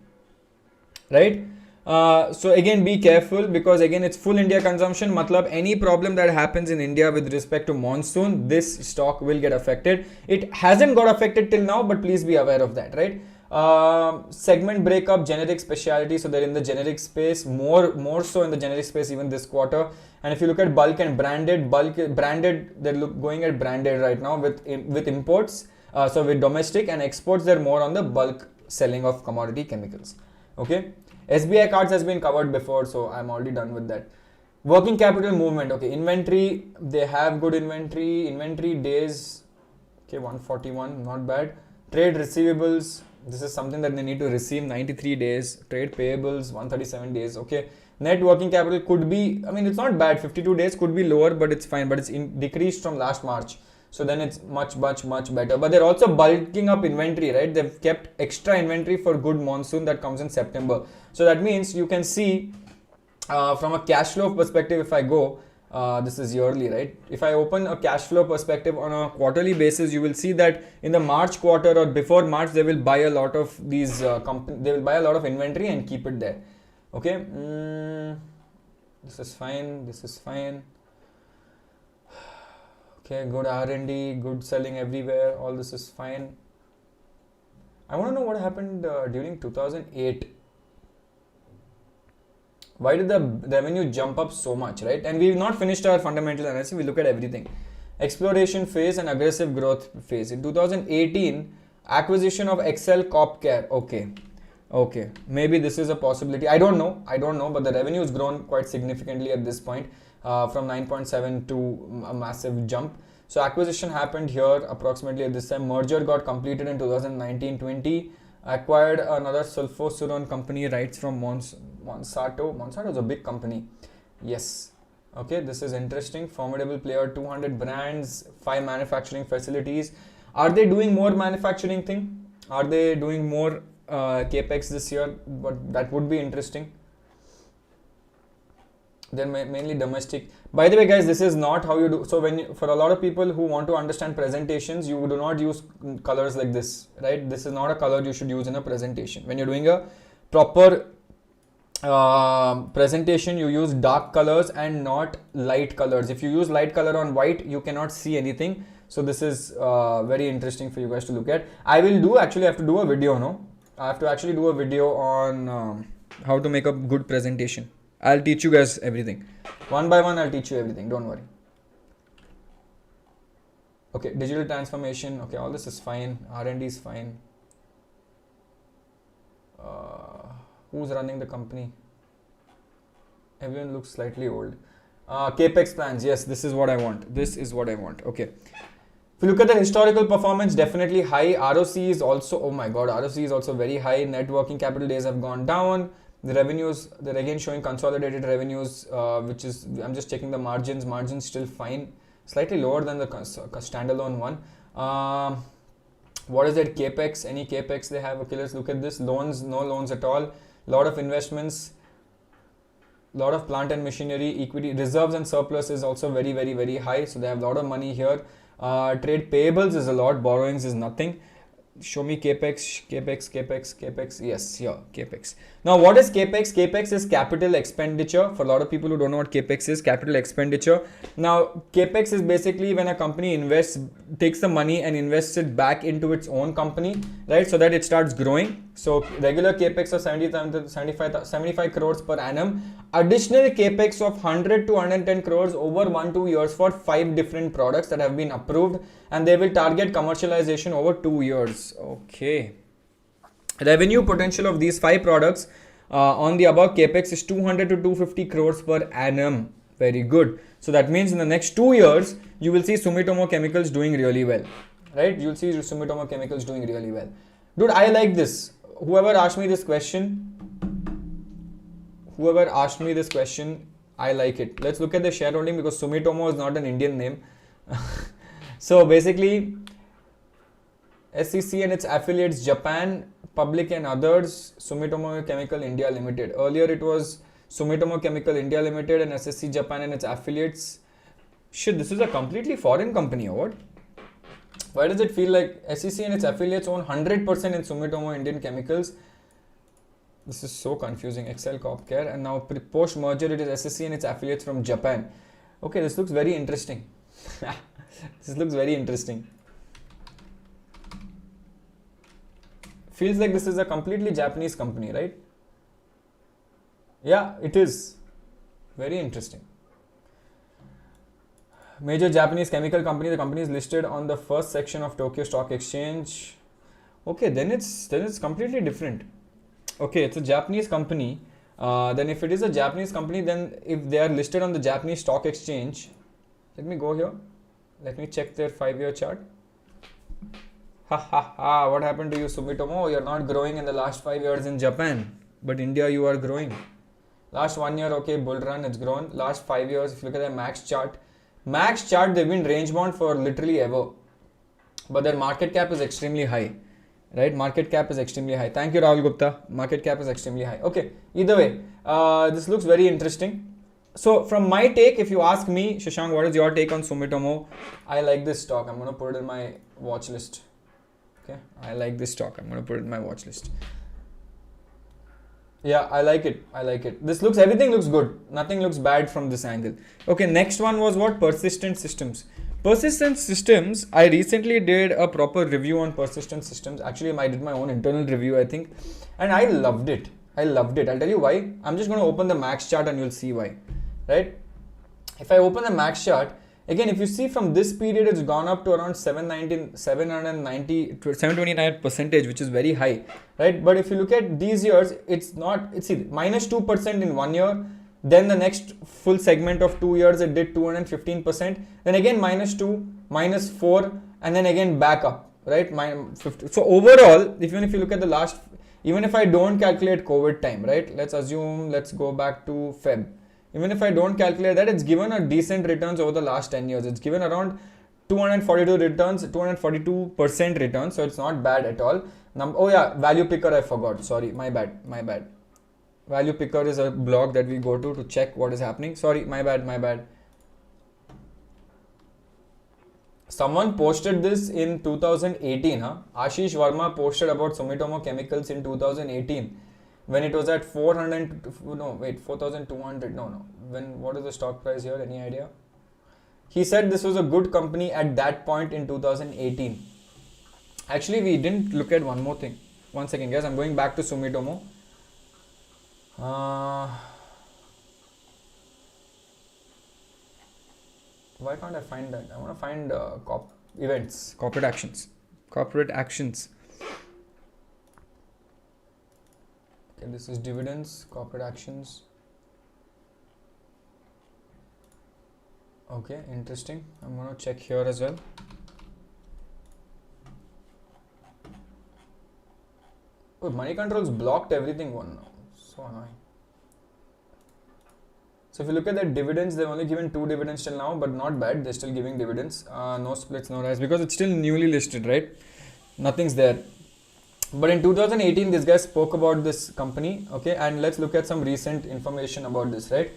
right? So again, be careful, because again, it's full India consumption. Matlab, any problem that happens in India with respect to monsoon, this stock will get affected. It hasn't got affected till now, but please be aware of that, right? Segment breakup, generic specialty. So they're in the generic space, more so in the generic space even this quarter. And if you look at bulk and branded, they're going at branded right now with imports. So with domestic and exports, they're more on the bulk selling of commodity chemicals. Okay. SBI cards has been covered before, so I'm already done with that. Working capital movement. Okay. Inventory, they have good inventory. Inventory days, okay, 141, not bad. Trade receivables, this is something that they need to receive, 93 days. Trade payables, 137 days. Okay. Net working capital could be, I mean, it's not bad. 52 days could be lower, but it's fine. But it's decreased from last March. So then it's much better. But they're also bulking up inventory, right? They've kept extra inventory for good monsoon that comes in September. So that means you can see from a cash flow perspective, if I go, this is yearly, right? If I open a cash flow perspective on a quarterly basis, you will see that in the March quarter or before March, they will buy a lot of these they will buy a lot of inventory and keep it there. Okay, this is fine. This is fine. Okay, good R&D, good selling everywhere. All this is fine. I want to know what happened during 2008. Why did the revenue jump up so much, right? And we've not finished our fundamental analysis. We look at everything. Exploration phase and aggressive growth phase. In 2018, acquisition of Excel Corpcare. Okay. Maybe this is a possibility. I don't know. But the revenue has grown quite significantly at this point from 9.7 to a massive jump. So acquisition happened here approximately at this time. Merger got completed in 2019-20. Acquired another sulfosurone company, rights from Monsanto. Monsanto is a big company. Yes. Okay, this is interesting. Formidable player, 200 brands, 5 manufacturing facilities. Are they doing more manufacturing thing? Are they doing more capex this year? But that would be interesting. They're mainly domestic. By the way, guys, this is not how you do. So for a lot of people who want to understand presentations, you do not use colors like this, right? This is not a color you should use in a presentation. When you're doing a proper presentation, you use dark colors and not light colors. If you use light color on white, you cannot see anything. So this is very interesting for you guys to look at. I have to do a video, no? I have to actually do a video on how to make a good presentation. I'll teach you guys everything. One by one, I'll teach you everything. Don't worry. Okay, digital transformation. Okay, all this is fine. R&D is fine. Who's running the company? Everyone looks slightly old. Capex plans. Yes, this is what I want. Okay. If you look at the historical performance, definitely high. ROC is also, oh my god, ROC is also very high. Net working capital days have gone down. The revenues, they're again showing consolidated revenues, which is, I'm just checking the margins still fine, slightly lower than the standalone one. What is that capex? Any capex they have? Okay, let's look at this. Loans, no loans at all. Lot of investments, lot of plant and machinery. Equity reserves and surplus is also very high, so they have a lot of money here. Trade payables is a lot, borrowings is nothing. Show me capex. Yes, here, capex. Now, what is capex? Capex is capital expenditure. For a lot of people who don't know what capex is, capital expenditure. Now, capex is basically when a company takes the money and invests it back into its own company, right? So that it starts growing. So regular capex of 75 crores per annum. Additional capex of 100 to 110 crores over 1-2 years for 5 different products that have been approved, and they will target commercialization over 2 years. Okay. Revenue potential of these 5 products on the above capex is 200 to 250 crores per annum. Very good. So that means in the next 2 years, you will see Sumitomo Chemicals doing really well, right? You'll see Sumitomo Chemicals doing really well. Dude, I like this. Whoever asked me this question, I like it. Let's look at the shareholding because Sumitomo is not an Indian name. So basically, SEC and its affiliates, Japan, Public and others, Sumitomo Chemical India Limited. Earlier it was Sumitomo Chemical India Limited and SSC Japan and its affiliates. Shit, this is a completely foreign company or what? Why does it feel like SEC and its affiliates own 100% in Sumitomo Indian Chemicals? This is so confusing. Excel Corpcare, and now post merger it is SSC and its affiliates from Japan. Okay, this looks very interesting. Feels like this is a completely Japanese company, right? Yeah, it is. Very interesting. Major Japanese chemical company. The company is listed on the first section of Tokyo Stock Exchange. Okay, then it's completely different. Okay, it's a Japanese company. Then if it is a Japanese company, then if they are listed on the Japanese Stock Exchange, let me go here. Let me check their 5-year chart. What happened to you, Sumitomo? You're not growing in the last 5 years in Japan, but India you are growing. Last 1 year, okay, bull run, it's grown. Last 5 years, if you look at the max chart, Max chart, they've been range bound for literally ever, but their market cap is extremely high, right? Market cap is extremely high. Thank you, Rahul Gupta. Market cap is extremely high. Okay, either way, this looks very interesting. So from my take, if you ask me, Shashank, what is your take on Sumitomo? I like this stock. I'm going to put it in my watch list. Okay, I like this stock. I'm going to put it in my watch list. Yeah, I like it. I like it. Everything looks good. Nothing looks bad from this angle. Okay, next one was what? Persistent systems. Persistent systems, I recently did a proper review on persistent systems. Actually, I did my own internal review, I think. And I loved it. I'll tell you why. I'm just going to open the max chart and you'll see why. Right? If I open the max chart, again, if you see from this period, it's gone up to around 729%, which is very high, right? But if you look at these years, it's minus 2% in 1 year. Then the next full segment of 2 years, it did 215%. Then again, minus 2, minus 4, and then again back up, right? So overall, even if you look at the last, even if I don't calculate COVID time, right? Let's go back to Feb. Even if I don't calculate that, it's given a decent returns over the last 10 years. It's given around 242% returns. So it's not bad at all. Oh yeah, Value Picker, I forgot. Sorry, my bad. Value Picker is a blog that we go to check what is happening. Sorry, my bad. Someone posted this in 2018. Ashish Verma posted about Sumitomo Chemicals in 2018. When it was at 4,200. What is the stock price here? Any idea? He said this was a good company at that point in 2018. Actually, we didn't look at one more thing. One second, guys. I'm going back to Sumitomo. Why can't I find that? I want to find events, corporate actions. Okay, this is dividends, corporate actions. Okay, interesting. I'm going to check here as well. Oh, money controls blocked everything one now. So annoying. So if you look at the dividends, they've only given 2 dividends till now, but not bad. They're still giving dividends. No splits, no rise, because it's still newly listed, right? Nothing's there. But in 2018, this guy spoke about this company, okay? And let's look at some recent information about this, right?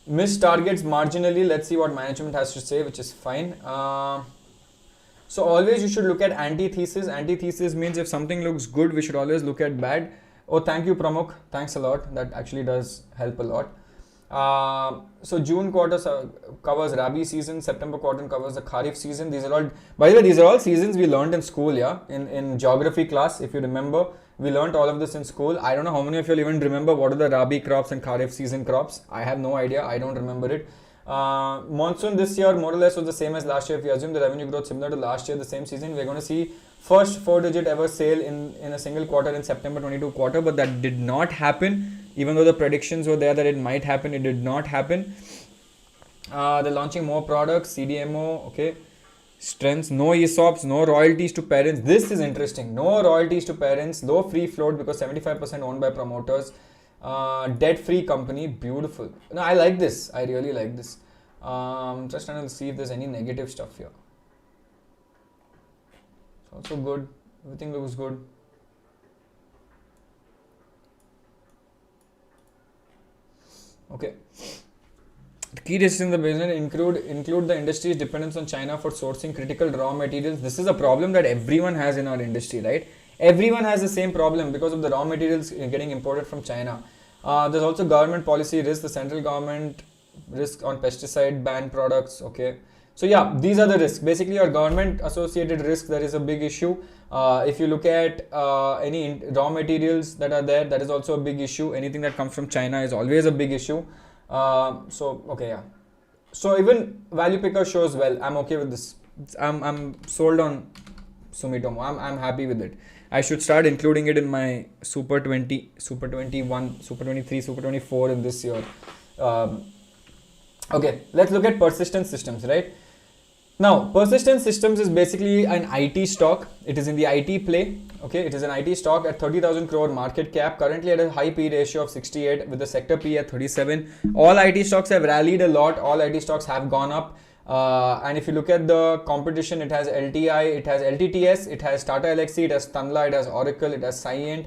Missed targets marginally. Let's see what management has to say, which is fine. So always you should look at antithesis. Antithesis means if something looks good, we should always look at bad. Oh, thank you, Pramukh. Thanks a lot. That actually does help a lot. So June quarter covers Rabi season, September quarter covers the Kharif season. These are all, by the way, these are all seasons we learned in school, yeah, in geography class. If you remember, we learned all of this in school. I don't know how many of you even remember what are the Rabi crops and Kharif season crops. I have no idea. I don't remember it. Monsoon this year more or less was the same as last year. If you assume the revenue growth similar to last year, the same season, we're going to see first 4-digit ever sale in a single quarter in September 22 quarter, but that did not happen. Even though the predictions were there that it might happen, it did not happen. They're launching more products, CDMO, okay. Strengths, no ESOPs, no royalties to parents. This is interesting. No royalties to parents, low free float because 75% owned by promoters. Debt-free company, beautiful. No, I like this. I really like this. Just trying to see if there's any negative stuff here. It's also good. Everything looks good. Okay. The key risks in the business include the industry's dependence on China for sourcing critical raw materials. This is a problem that everyone has in our industry, right? Everyone has the same problem because of the raw materials getting imported from China. There's also government policy risk, the central government risk on pesticide ban products. Okay. So yeah, these are the risks. Basically, your government associated risk, that is a big issue. If you look at any raw materials that are there, that is also a big issue. Anything that comes from China is always a big issue. So okay, yeah. So even Value Picker shows well. I'm okay with this. I'm sold on Sumitomo. I'm happy with it. I should start including it in my Super 20, Super 21, Super 23, Super 24 in this year. Okay, let's look at persistent systems, right? Now, Persistent Systems is basically an IT stock. It is in the IT play. Okay, it is an IT stock at 30,000 crore market cap, currently at a high P ratio of 68 with the sector P at 37. All IT stocks have rallied a lot. All IT stocks have gone up. And if you look at the competition, it has LTI, it has LTTS, it has Tata Elxsi, it has Tanla, it has Oracle, it has Cyient.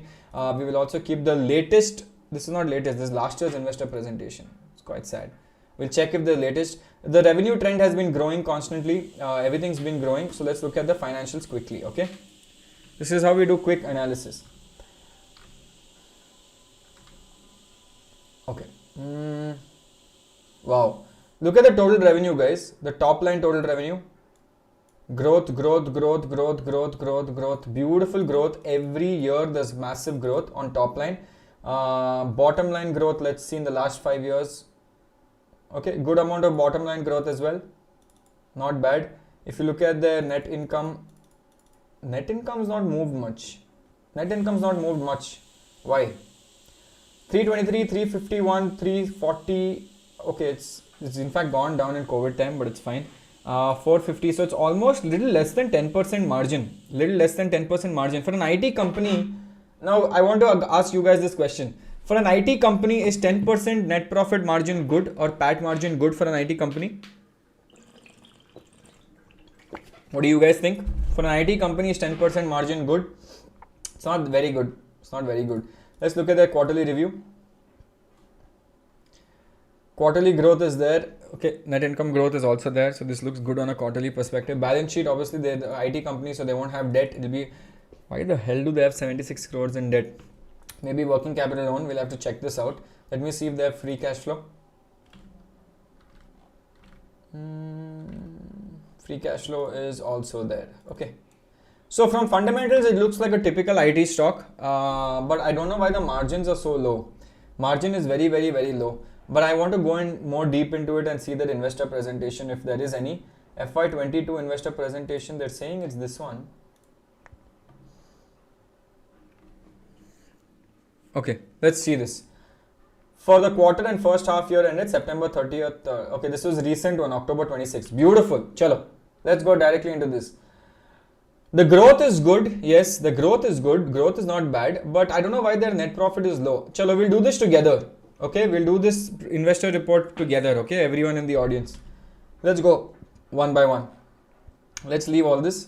We will also keep the latest. This is not latest. This is last year's investor presentation. It's quite sad. We'll check if the latest. The revenue trend has been growing constantly. Everything's been growing. So let's look at the financials quickly. Okay. This is how we do quick analysis. Okay. Wow. Look at the total revenue, guys. The top line total revenue. Growth, growth, growth, growth, growth, growth, growth. Beautiful growth. Every year there's massive growth on top line. Bottom line growth, let's see in the last 5 years. Okay, good amount of bottom line growth as well. Not bad. If you look at the net income is not moved much. Net income's not moved much. Why? 323, 351, 340. Okay, it's in fact gone down in COVID time, but it's fine. 450. So it's almost little less than 10% margin. Little less than 10% margin for an IT company. Now I want to ask you guys this question. For an IT company, is 10% net profit margin good or PAT margin good for an IT company? What do you guys think? For an IT company, is 10% margin good? It's not very good. It's not very good. Let's look at their quarterly review. Quarterly growth is there. Okay, net income growth is also there. So this looks good on a quarterly perspective. Balance sheet, obviously, they're the IT company, so they won't have debt. It'll be, why the hell do they have 76 crores in debt? Maybe working capital loan. We'll have to check this out. Let me see if they have free cash flow. Free cash flow is also there. Okay. So from fundamentals, it looks like a typical IT stock. But I don't know why the margins are so low. Margin is very, very, very low. But I want to go in more deep into it and see that investor presentation if there is any. FY22 investor presentation, they're saying it's this one. Okay, let's see this. For the quarter and first half year ended September 30th. Okay, this was recent one, October 26th. Beautiful. Chalo, let's go directly into this. The growth is good. Yes, the growth is good. Growth is not bad. But I don't know why their net profit is low. Chalo, we'll do this together. Okay, we'll do this investor report together. Okay, everyone in the audience. Let's go one by one. Let's leave all this.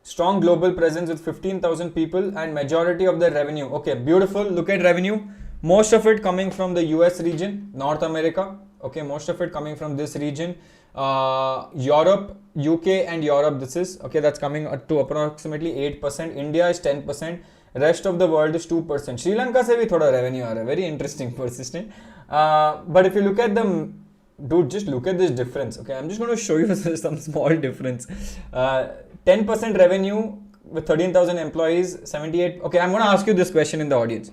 Strong global presence with 15,000 people and majority of their revenue. Okay, beautiful. Look at revenue. Most of it coming from the US region, North America. Okay, most of it coming from this region. Europe, UK and Europe, this is. Okay, that's coming to approximately 8%. India is 10%. Rest of the world is 2%. Sri Lanka se bhi thoda revenue aa raha hai. Very interesting, Persistent. But if you look at the, dude, just look at this difference. Okay, I'm just going to show you some small difference. 10% revenue with 13,000 employees, 78. Okay, I'm going to ask you this question in the audience.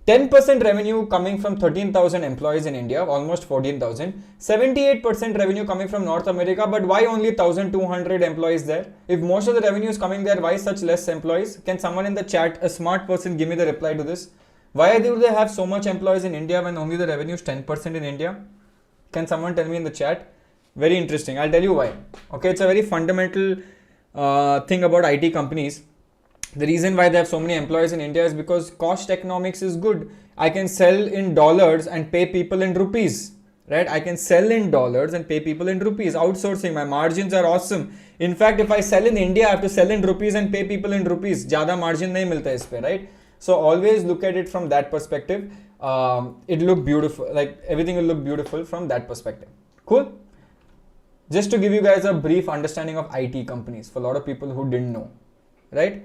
10% revenue coming from 13,000 employees in India, almost 14,000. 78% revenue coming from North America, but why only 1,200 employees there? If most of the revenue is coming there, why such less employees? Can someone in the chat, a smart person, give me the reply to this? Why do they have so much employees in India when only the revenue is 10% in India? Can someone tell me in the chat? Very interesting. I'll tell you why. Okay, it's a very fundamental thing about IT companies. The reason why they have so many employees in India is because cost economics is good. I can sell in dollars and pay people in rupees, right? I can sell in dollars and pay people in rupees. Outsourcing, my margins are awesome. In fact, if I sell in India, I have to sell in rupees and pay people in rupees. Jada margin nahi milta is pe, right? So always look at it from that perspective. It look beautiful, like everything will look beautiful from that perspective. Cool. Just to give you guys a brief understanding of IT companies for a lot of people who didn't know, right?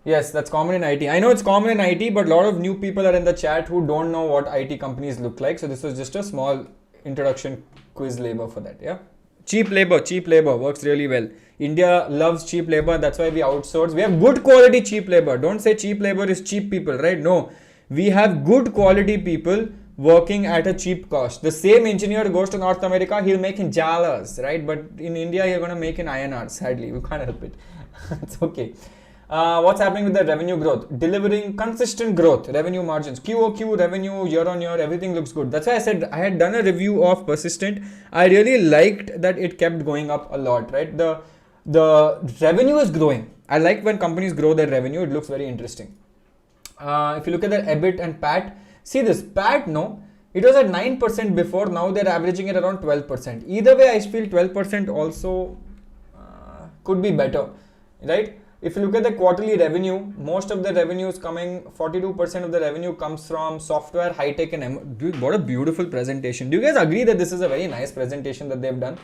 Yes, that's common in IT. I know it's common in IT, but a lot of new people are in the chat who don't know what IT companies look like. So this was just a small introduction quiz labor for that. Yeah. Cheap labor works really well. India loves cheap labor. That's why we outsource. We have good quality cheap labor. Don't say cheap labor is cheap people, right? No, we have good quality people working at a cheap cost. The same engineer goes to North America, he'll make in dollars, right? But in India, you're going to make in INR. Sadly, we can't help it. It's okay. What's happening with the revenue growth? Delivering consistent growth, revenue margins, QOQ, revenue, year on year, everything looks good. That's why I said I had done a review of Persistent. I really liked that it kept going up a lot, right? The revenue is growing. I like when companies grow their revenue. It looks very interesting. If you look at the EBIT and PAT, see this PAT, no, it was at 9% before. Now they're averaging it around 12%. Either way, I feel 12% also could be better, right? If you look at the quarterly revenue, most of the revenue is coming, 42% of the revenue comes from software, high tech, and dude, what a beautiful presentation. Do you guys agree that this is a very nice presentation that they've done,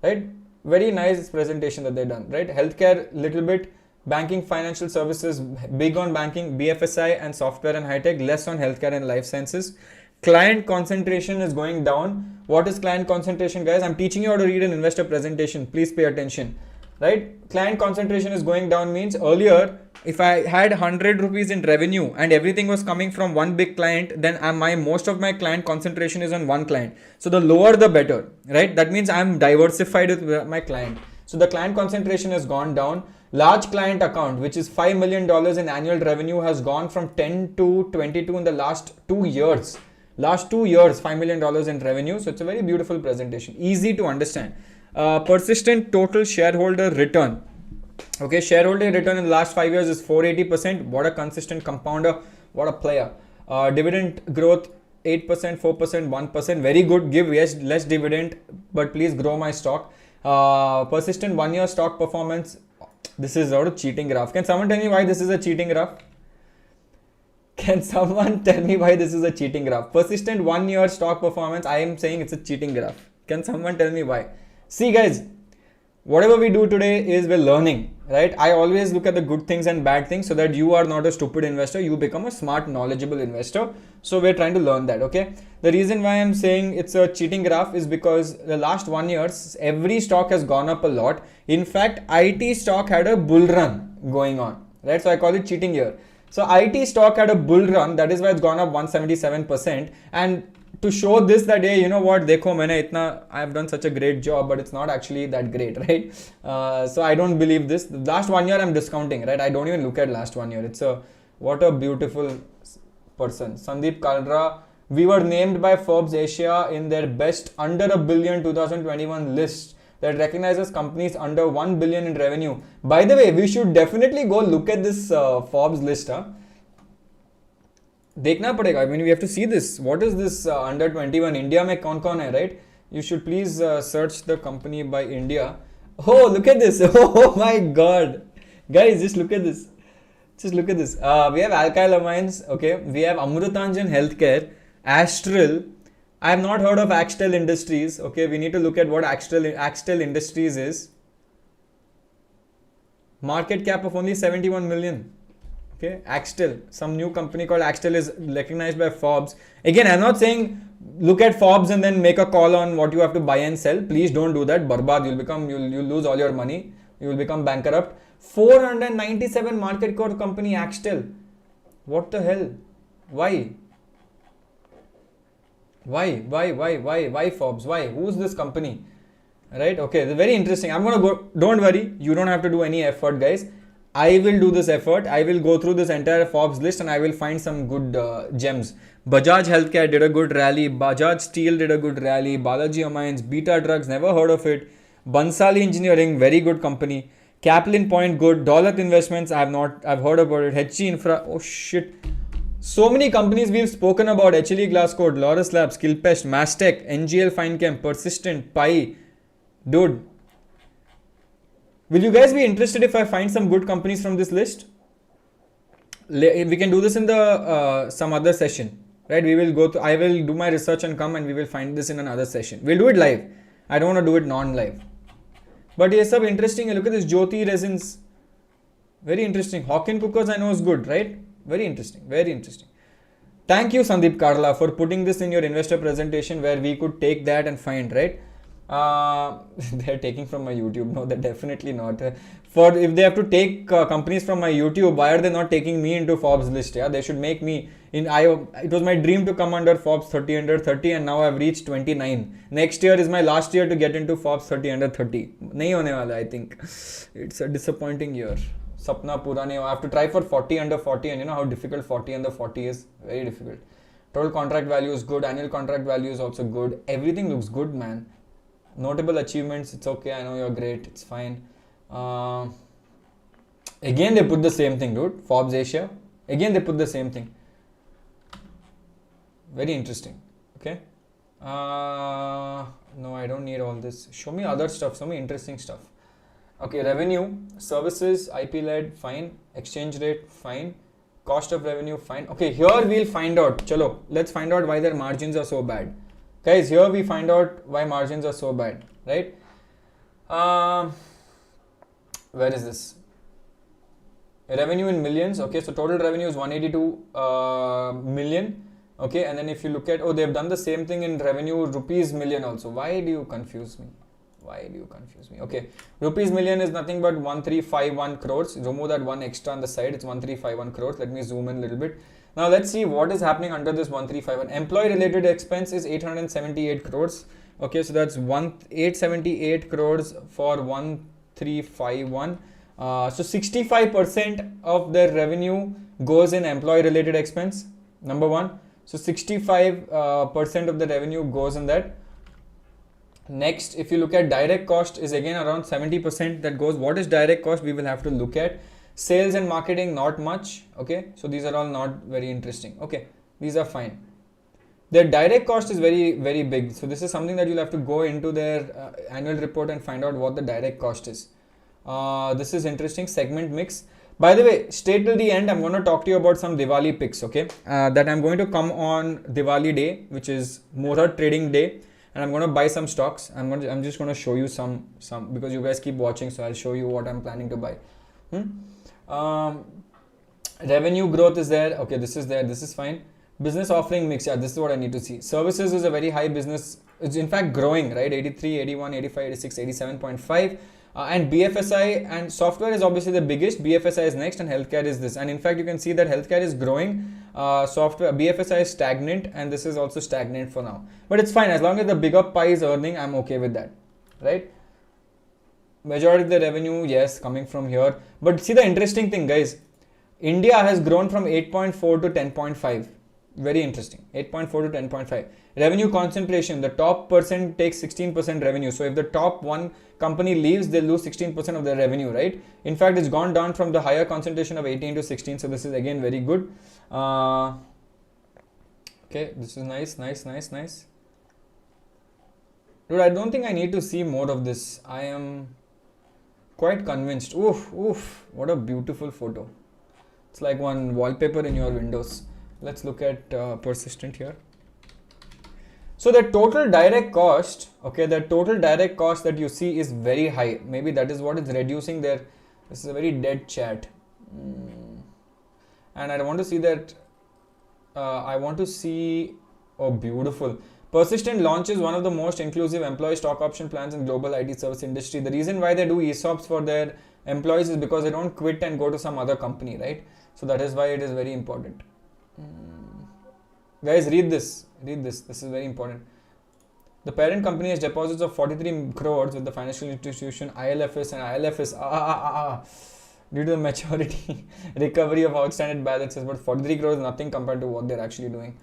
right? Very nice presentation that they've done, right? Healthcare, little bit. Banking, financial services, big on banking, BFSI and software and high tech, less on healthcare and life sciences. Client concentration is going down. What is client concentration, guys? I'm teaching you how to read an investor presentation. Please pay attention, right? Client concentration is going down means earlier, if I had 100 rupees in revenue and everything was coming from one big client, then most of my client concentration is on one client. So the lower the better, right? That means I'm diversified with my client. So the client concentration has gone down. Large client account, which is $5 million in annual revenue, has gone from 10 to 22 in the last 2 years. Last 2 years, $5 million in revenue. So it's a very beautiful presentation. Easy to understand. Persistent total shareholder return. Okay, shareholder return in the last 5 years is 480%. What a consistent compounder. What a player. Dividend growth 8%, 4%, 1%. Very good. Give less dividend, but please grow my stock. Persistent 1 year stock performance. This is a cheating graph. Can someone tell me why this is a cheating graph? Can someone tell me why this is a cheating graph? Persistent 1 year stock performance. I am saying it's a cheating graph. Can someone tell me why? See guys, whatever we do today is we're learning, right? I always look at the good things and bad things so that you are not a stupid investor. You become a smart, knowledgeable investor. So we're trying to learn that, okay? The reason why I'm saying it's a cheating graph is because the last 1 year, every stock has gone up a lot. In fact, IT stock had a bull run going on, right? So I call it cheating year. So IT stock had a bull run. That is why it's gone up 177%. And to show this that, hey, you know what, I've done such a great job, but it's not actually that great, right? So I don't believe this. The last 1 year I'm discounting, right? I don't even look at last 1 year. What a beautiful person. Sandeep Kalra. We were named by Forbes Asia in their best under $1 billion 2021 list that recognizes companies under 1 billion in revenue. By the way, we should definitely go look at this Forbes list. देखना पड़ेगा. I mean, we have to see this. What is this under 21? India में कौन है, right? You should please search the company by India. Oh, look at this. Oh my God. Guys, just look at this. Just look at this. We have Alkyl Amines. Okay. We have Amrutanjan Healthcare. Astral. I have not heard of Axtel Industries. Okay. We need to look at what Axtel Industries is. Market cap of only 71 million. Okay, Axtel, some new company called Axtel is recognized by Forbes. Again, I'm not saying look at Forbes and then make a call on what you have to buy and sell. Please don't do that. Barbad, you'll lose all your money. You will become bankrupt. 497 market cap company Axtel. What the hell? Why? Why Forbes? Why? Who's this company? Right? Okay, very interesting. I'm gonna go. Don't worry. You don't have to do any effort, guys. I will do this effort. I will go through this entire Forbes list and I will find some good gems. Bajaj Healthcare did a good rally. Bajaj Steel did a good rally. Balaji Amines, Beta Drugs, never heard of it. Bansali Engineering, very good company. Kaplan Point, good. Daulat Investments, I've heard about it. HG Infra, oh shit. So many companies we've spoken about. HLE Glasscode, Loris Labs, Skillpest, Mastech, NGL Finechem, Persistent, Pi. Dude. Will you guys be interested if I find some good companies from this list? We can do this in the some other session, right? I will do my research and come and we will find this in another session. We'll do it live. I don't want to do it non-live. But yes, sir, interesting. Look at this Jyoti Resins. Very interesting. Hawken Cookers I know is good, right? Very interesting. Very interesting. Thank you, Sandeep Karla, for putting this in your investor presentation where we could take that and find, right? They're taking from my YouTube. No, they're definitely not. If they have to take companies from my YouTube, why are they not taking me into Forbes list? Yeah, they should make me it was my dream to come under Forbes 30 under 30 and now I've reached 29. Next year is my last year to get into Forbes 30 under 30. Nahi hone wala, I think. It's a disappointing year. Sapna pura nahi hua. I have to try for 40 under 40, and you know how difficult 40 under 40 is. Very difficult. Total contract value is good. Annual contract value is also good. Everything looks good, man. Notable achievements. It's okay. I know you're great. It's fine. Again, they put the same thing, dude. Forbes Asia. Again, they put the same thing. Very interesting. Okay. No, I don't need all this. Show me other stuff. Show me interesting stuff. Okay, revenue, services, IP-led, fine. Exchange rate, fine. Cost of revenue, fine. Okay, here we'll find out. Chalo, let's find out why their margins are so bad. Guys, here we find out why margins are so bad, right? Where is this? Revenue in millions. Okay, so total revenue is 182 million. Okay, and then if you look at, oh, they've done the same thing in revenue rupees million also. Why do you confuse me? Why do you confuse me? Okay, rupees million is nothing but 1351 crores. Remove that one extra on the side. It's 1351 crores. Let me zoom in a little bit. Now let's see what is happening under this 1351. Employee related expense is 878 crores. Okay, so that's 878 crores for 1351. So 65% of their revenue goes in employee related expense. Number one. So 65% of the revenue goes in that. Next, if you look at direct cost is again around 70% that goes. What is direct cost? We will have to look at. Sales and marketing, not much. Okay, so these are all not very interesting. Okay, these are fine. Their direct cost is very, very big. So this is something that you'll have to go into their annual report and find out what the direct cost is. This is interesting. Segment mix. By the way, stay till the end. I'm going to talk to you about some Diwali picks, okay? That I'm going to come on Diwali day, which is Muhurat trading day, and I'm going to buy some stocks. I'm just going to show you some because you guys keep watching, so I'll show you what I'm planning to buy. Revenue growth is there. Okay, this is there. This is fine. Business offering mix. Yeah, this is what I need to see. Services is a very high business. It's in fact growing, right? 83, 81, 85, 86, 87.5. And BFSI and software is obviously the biggest. BFSI is next and healthcare is this. And in fact, you can see that healthcare is growing. Software, BFSI is stagnant, and this is also stagnant for now. But it's fine. As long as the bigger pie is earning, I'm okay with that, right? Majority of the revenue, yes, coming from here. But see the interesting thing, guys. India has grown from 8.4 to 10.5. Very interesting. 8.4 to 10.5. Revenue concentration. The top percent takes 16% revenue. So if the top one company leaves, they lose 16% of their revenue, right? In fact, it's gone down from the higher concentration of 18 to 16. So this is again very good. Okay, this is nice. Dude, I don't think I need to see more of this. I am quite convinced. Oof, what a beautiful photo. It's like one wallpaper in your windows. Let's look at persistent here. So the total direct cost, okay, the total direct cost that you see is very high. Maybe that is what is reducing their, this is a very dead chat. And I want to see that, oh, beautiful. Persistent launches one of the most inclusive employee stock option plans in global IT service industry. The reason why they do ESOPs for their employees is because they don't quit and go to some other company, right? So that is why it is very important. Guys, read this. This is very important. The parent company has deposits of 43 crores with the financial institution ILFS and ILFS due to the maturity recovery of outstanding balances, but 43 crores is nothing compared to what they're actually doing.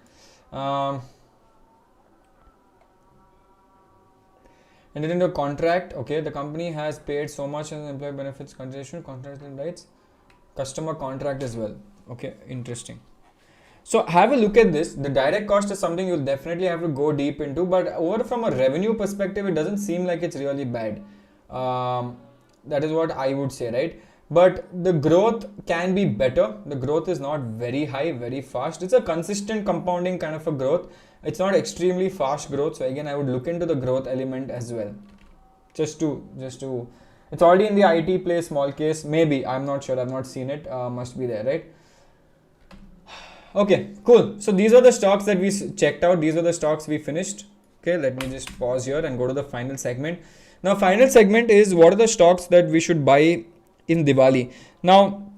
Entered into a contract. Okay, the company has paid so much in employee benefits consideration, contract rights, customer contract as well. Okay, interesting. So have a look at this. The direct cost is something you'll definitely have to go deep into, but over from a revenue perspective, it doesn't seem like it's really bad. That is what I would say, right? But the growth can be better. The growth is not very high, very fast. It's a consistent compounding kind of a growth. It's not extremely fast growth. So again, I would look into the growth element as well. Just to, it's already in the IT play, small case. Maybe, I'm not sure. I've not seen it. Must be there, right? Okay, cool. So these are the stocks that we checked out. These are the stocks we finished. Okay, let me just pause here and go to the final segment. Now, final segment is what are the stocks that we should buy in Diwali. Now,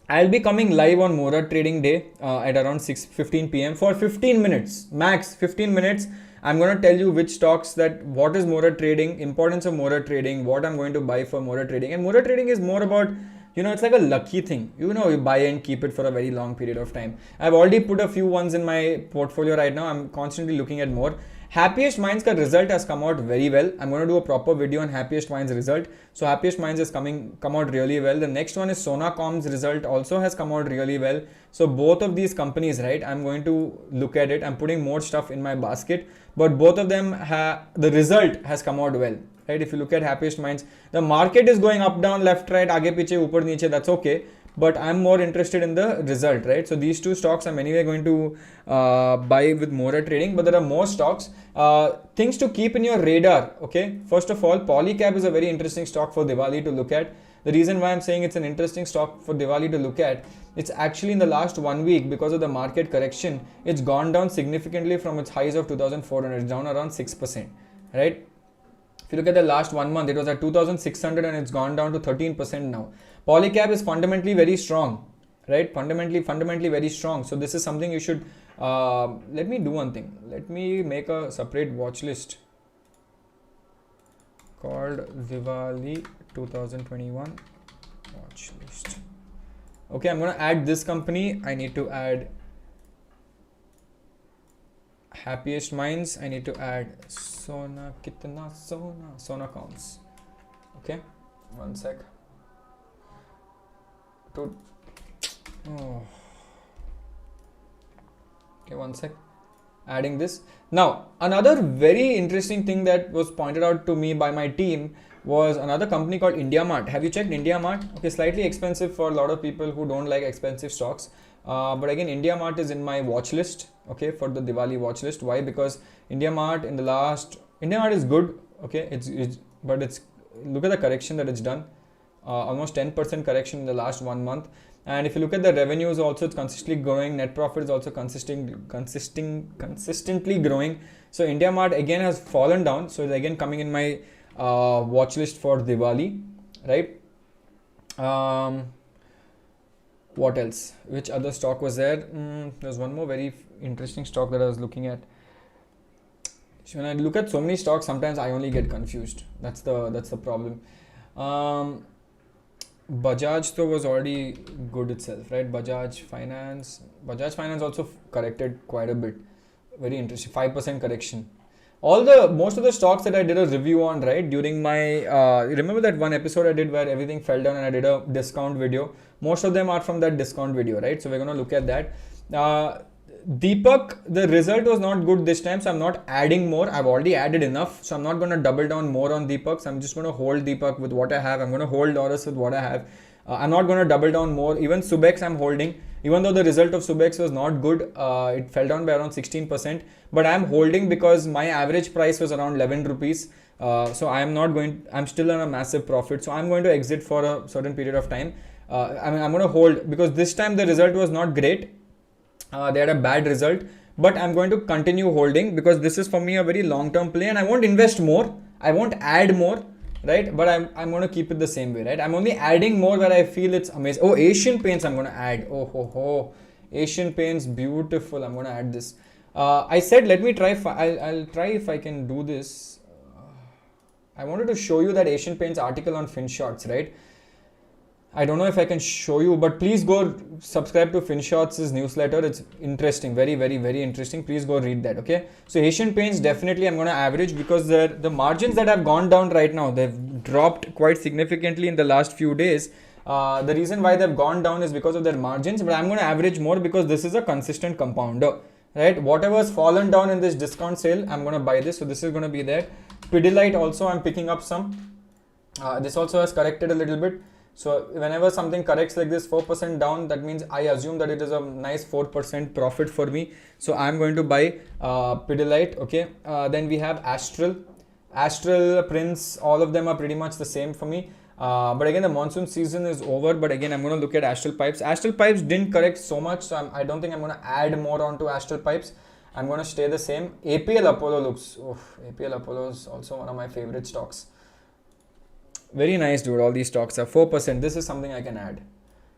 I'll be coming live on Muhurat trading day at around 6:15 p.m. for 15 minutes, max 15 minutes. I'm going to tell you which stocks what is Muhurat trading, importance of Muhurat trading, what I'm going to buy for Muhurat trading. And Muhurat trading is more about you know, it's like a lucky thing. You know, you buy and keep it for a very long period of time. I've already put a few ones in my portfolio right now. I'm constantly looking at more. Happiest Minds ka result has come out very well. I'm going to do a proper video on Happiest Minds result. So Happiest Minds has come out really well. The next one is Sonacom's result also has come out really well. So both of these companies, right, I'm going to look at it. I'm putting more stuff in my basket, but both of them the result has come out well. Right? If you look at Happiest Minds, the market is going up, down, left, right, aage, piche, upar, niche, that's okay. But I'm more interested in the result, right? So these two stocks I'm anyway going to buy with more trading, but there are more stocks. Things to keep in your radar, okay? First of all, Polycab is a very interesting stock for Diwali to look at. The reason why I'm saying it's an interesting stock for Diwali to look at, it's actually in the last 1 week, because of the market correction, it's gone down significantly from its highs of 2,400, it's down around 6%, right? If you look at the last 1 month, it was at 2,600 and it's gone down to 13% now. Polycab is fundamentally very strong, right? Fundamentally very strong. So this is something you should, let me do one thing. Let me make a separate watch list called Diwali 2021 watch list. Okay, I'm going to add this company. I need to add Happiest Minds. I need to add Sonacoms. Okay, one sec. Okay, one sec. Adding this. Now, another very interesting thing that was pointed out to me by my team was another company called IndiaMart. Have you checked IndiaMart? Okay, slightly expensive for a lot of people who don't like expensive stocks. But again, IndiaMart is in my watch list, okay, for the Diwali watch list. Why? Because IndiaMart is good, okay, but look at the correction that it's done, almost 10% correction in the last 1 month. And if you look at the revenues also, it's consistently growing. Net profit is also consistently growing. So IndiaMart again has fallen down. So it's again coming in my watch list for Diwali, right? What else? Which other stock was there? There's one more very interesting stock that I was looking at. So when I look at so many stocks, sometimes I only get confused. That's the problem. Bajaj though was already good itself, right? Bajaj Finance also corrected quite a bit. Very interesting, 5% correction. Most of the stocks that I did a review on, right, during my remember that one episode I did where everything fell down and I did a discount video. Most of them are from that discount video, right? So we're going to look at that. Deepak, the result was not good this time, so I'm not adding more. I've already added enough, so I'm not going to double down more on Deepak. So I'm just going to hold Deepak with what I have. I'm going to hold Doris with what I have. I'm not going to double down more. Even Subex I'm holding. Even though the result of Subex was not good, it fell down by around 16%. But I'm holding because my average price was around 11 rupees. So I'm still on a massive profit. So I'm going to exit for a certain period of time. I'm going to hold because this time the result was not great. They had a bad result, but I'm going to continue holding because this is for me a very long-term play and I won't invest more. I won't add more, right? But I'm going to keep it the same way, right? I'm only adding more where I feel it's amazing. Oh, Asian Paints I'm going to add. Asian Paints, beautiful. I'm going to add this. I said, let me try. I'll try if I can do this. I wanted to show you that Asian Paints article on FinShots, right? I don't know if I can show you, but please go subscribe to FinShots' newsletter. It's interesting, very, very, very interesting. Please go read that, okay? So Asian Paints, definitely I'm going to average because the margins that have gone down right now, they've dropped quite significantly in the last few days. The reason why they've gone down is because of their margins, but I'm going to average more because this is a consistent compounder, right? Whatever has fallen down in this discount sale, I'm going to buy this. So this is going to be there. Pidilite also, I'm picking up some. This also has corrected a little bit. So whenever something corrects like this 4% down, that means I assume that it is a nice 4% profit for me. So I'm going to buy Pidilite, okay. Then we have Astral, Prince, all of them are pretty much the same for me. But again, the monsoon season is over. But again, I'm going to look at Astral Pipes. Astral Pipes didn't correct so much, so I don't think I'm going to add more onto Astral Pipes. I'm going to stay the same. APL Apollo APL Apollo is also one of my favorite stocks. Very nice, dude. All these stocks are 4%. This is something I can add.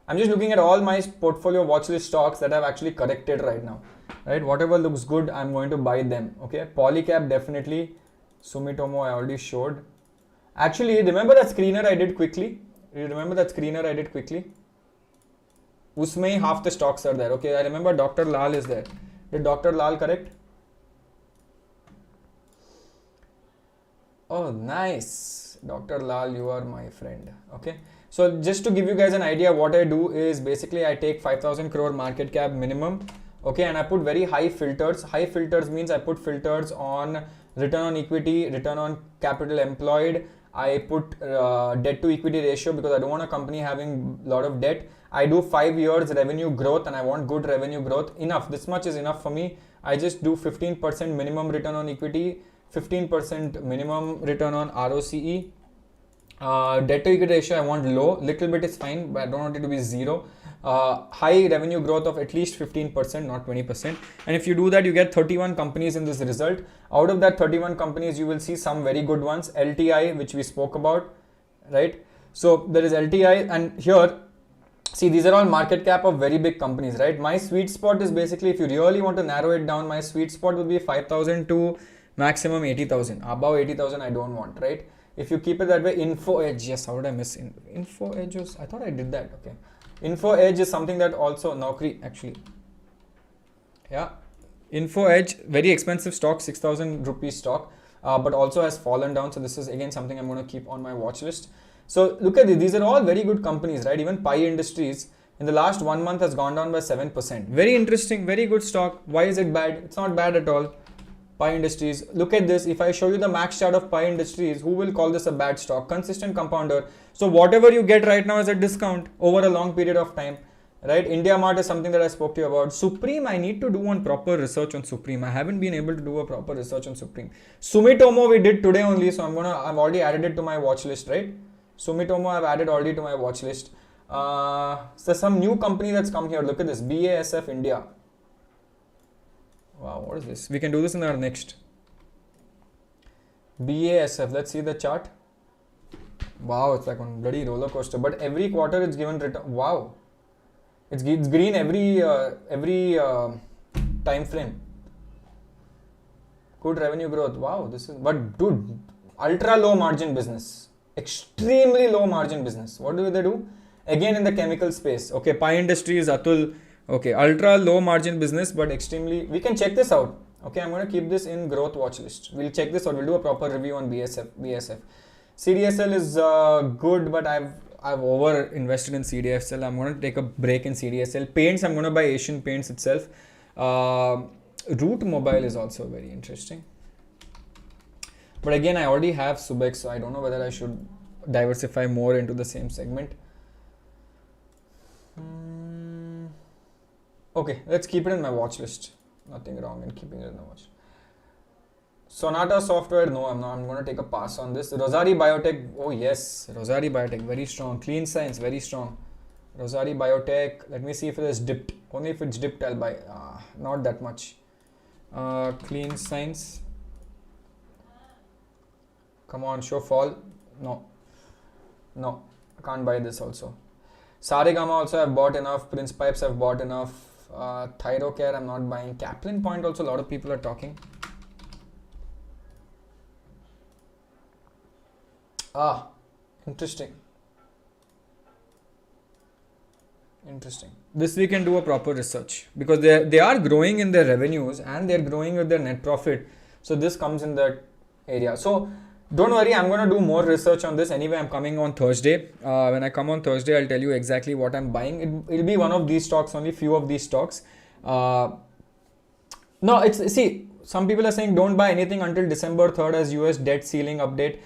I'm just looking at all my portfolio watchlist stocks that have actually corrected right now. Right? Whatever looks good, I'm going to buy them. Okay. Polycab definitely. Sumitomo I already showed. Actually, remember that screener I did quickly? Do you remember that screener I did quickly? Usme half the stocks are there. Okay, I remember Dr. Lal is there. Did Dr. Lal correct? Oh, nice. Dr. Lal, you are my friend. Okay. So just to give you guys an idea, what I do is basically I take 5,000 crore market cap minimum. Okay. And I put very high filters. High filters means I put filters on return on equity, return on capital employed. I put debt to equity ratio because I don't want a company having a lot of debt. I do 5 years revenue growth and I want good revenue growth. Enough. This much is enough for me. I just do 15% minimum return on equity, 15% minimum return on ROCE. Debt to equity ratio I want low, little bit is fine, but I don't want it to be zero. High revenue growth of at least 15%, not 20%. And if you do that, you get 31 companies in this result. Out of that 31 companies, you will see some very good ones. LTI, which we spoke about, right? So there is LTI, and here, see, these are all market cap of very big companies, right? My sweet spot is basically, if you really want to narrow it down, my sweet spot would be 5,000 to maximum 80,000. Above 80,000, I don't want, right? If you keep it that way, Info Edge, yes, how did I miss Info Edge? I thought I did that, okay. Info Edge is something that also, Naukri, actually. Yeah, Info Edge, very expensive stock, 6,000 rupees stock, but also has fallen down. So this is again something I'm going to keep on my watch list. So look at this, these are all very good companies, right? Even Pi Industries in the last 1 month has gone down by 7%. Very interesting, very good stock. Why is it bad? It's not bad at all. Pi Industries, look at this. If I show you the max chart of Pi Industries, who will call this a bad stock? Consistent compounder. So whatever you get right now is a discount over a long period of time, right? India Mart is something that I spoke to you about. Supreme, I need to do one proper research on Supreme. I haven't been able to do a proper research on Supreme. Sumitomo we did today only, so I've already added it to my watch list, right? Sumitomo I've added already to my watch list. So some new company that's come here. Look at this, BASF India. Wow, what is this? We can do this in our next. BASF, let's see the chart. Wow, it's like one bloody roller coaster. But every quarter it's given return. Wow, it's green every time frame. Good revenue growth. Wow, this is, but dude, ultra low margin business, extremely low margin business. What do they do? Again in the chemical space. Okay, Pi Industries, Atul. Okay, ultra low margin business, but extremely, we can check this out. Okay, I'm going to keep this in growth watch list. We'll check this out. We'll do a proper review on BSF. CDSL is good, but I've over invested in CDSL. I'm going to take a break in CDSL. Paints, I'm going to buy Asian Paints itself. Root Mobile is also very interesting. But again, I already have Subex, so I don't know whether I should diversify more into the same segment. Okay, let's keep it in my watch list. Nothing wrong in keeping it in the watch. Sonata Software, no, I'm not. I'm going to take a pass on this. Rosari Biotech, oh yes, Rosari Biotech, very strong. Clean Science, very strong. Rosari Biotech, let me see if it is dipped. Only if it's dipped, I'll buy. Not that much. Clean Science. Come on, show fall. No, I can't buy this also. Saregama also I've bought enough. Prince Pipes I've bought enough. Thyrocare I'm not buying. Kaplan Point also a lot of people are talking. Interesting. This we can do a proper research because they are growing in their revenues and they're growing with their net profit. So this comes in that area. So don't worry, I'm going to do more research on this. Anyway, I'm coming on Thursday. When I come on Thursday, I'll tell you exactly what I'm buying. It'll be one of these stocks, only few of these stocks. No, see, some people are saying don't buy anything until December 3rd as US debt ceiling update.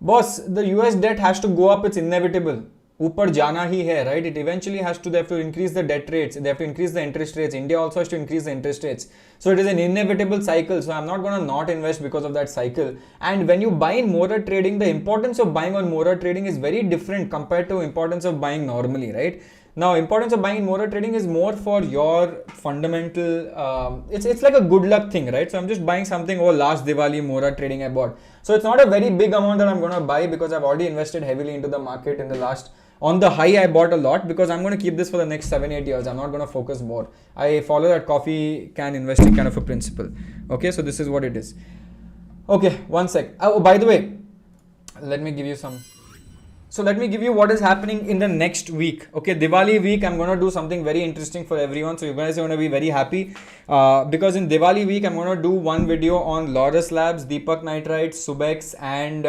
Boss, the US debt has to go up. It's inevitable. Upar jana hi hai, right? It eventually has to, they have to increase the debt rates. They have to increase the interest rates. India also has to increase the interest rates. So it is an inevitable cycle. So I'm not going to not invest because of that cycle. And when you buy in motor trading, the importance of buying on motor trading is very different compared to importance of buying normally, right? Now, importance of buying in motor trading is more for your fundamental, it's like a good luck thing, right? So I'm just buying something, last Diwali motor trading I bought. So it's not a very big amount that I'm going to buy because I've already invested heavily into the market in the last. On the high, I bought a lot because I'm going to keep this for the next 7-8 years. I'm not going to focus more. I follow that coffee can investing kind of a principle. Okay, so this is what it is. Okay, one sec. Oh, by the way, let me give you some. So let me give you what is happening in the next week. Okay, Diwali week, I'm going to do something very interesting for everyone. So you guys are going to be very happy because in Diwali week, I'm going to do one video on Laurus Labs, Deepak Nitrite, Subex, and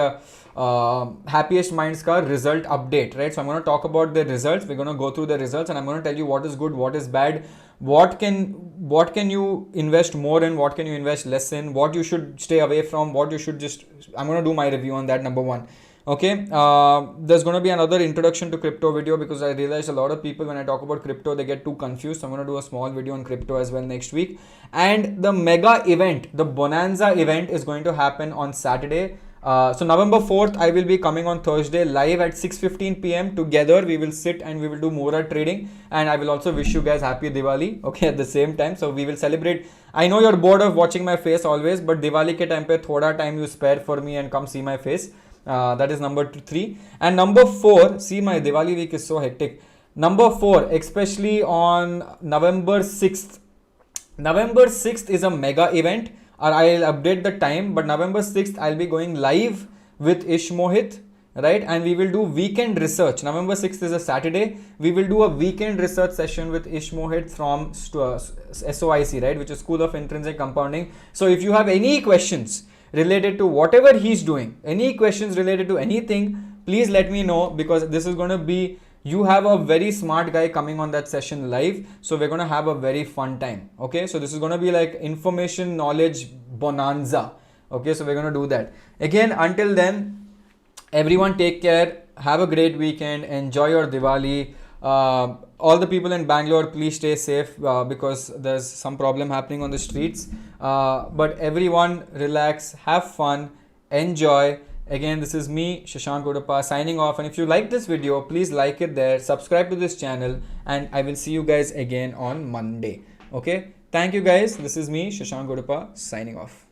Happiest Minds ka result update, right? So I'm going to talk about the results. We're going to go through the results, and I'm going to tell you what is good, what is bad, what can you invest more in, what can you invest less in, what you should stay away from, what you should just. I'm going to do my review on that, number one. Okay, there's going to be another introduction to crypto video because I realized a lot of people when I talk about crypto they get too confused. So I'm going to do a small video on crypto as well next week. And the mega event, the Bonanza event, is going to happen on Saturday. So November 4th, I will be coming on Thursday live at 6:15 p.m. Together we will sit and we will do more trading, and I will also wish you guys happy Diwali. Okay, at the same time, so we will celebrate. I know you're bored of watching my face always, but Diwali ke time pe thoda time you spare for me and come see my face. That is number 3. And number 4, see, my Diwali week is so hectic. Number 4, especially on November 6th. November 6th is a mega event, or I'll update the time, but November 6th I'll be going live with Ish Mohit, right? And we will do weekend research. November 6th is a Saturday. We will do a weekend research session with Ish Mohit from SOIC, right? Which is School of Intrinsic Compounding. So if you have any questions related to whatever he's doing, any questions related to anything, please let me know, because this is going to be, you have a very smart guy coming on that session live, so we're going to have a very fun time. Okay, so this is going to be like information knowledge bonanza. Okay, so we're going to do that. Again, until then, everyone take care, have a great weekend, enjoy your Diwali. All the people in Bangalore, please stay safe because there's some problem happening on the streets. But everyone relax, have fun, enjoy. Again, this is me, Shashank Udupa, signing off. And if you like this video, please like it there, subscribe to this channel, and I will see you guys again on Monday. Okay, thank you guys. This is me, Shashank Udupa, signing off.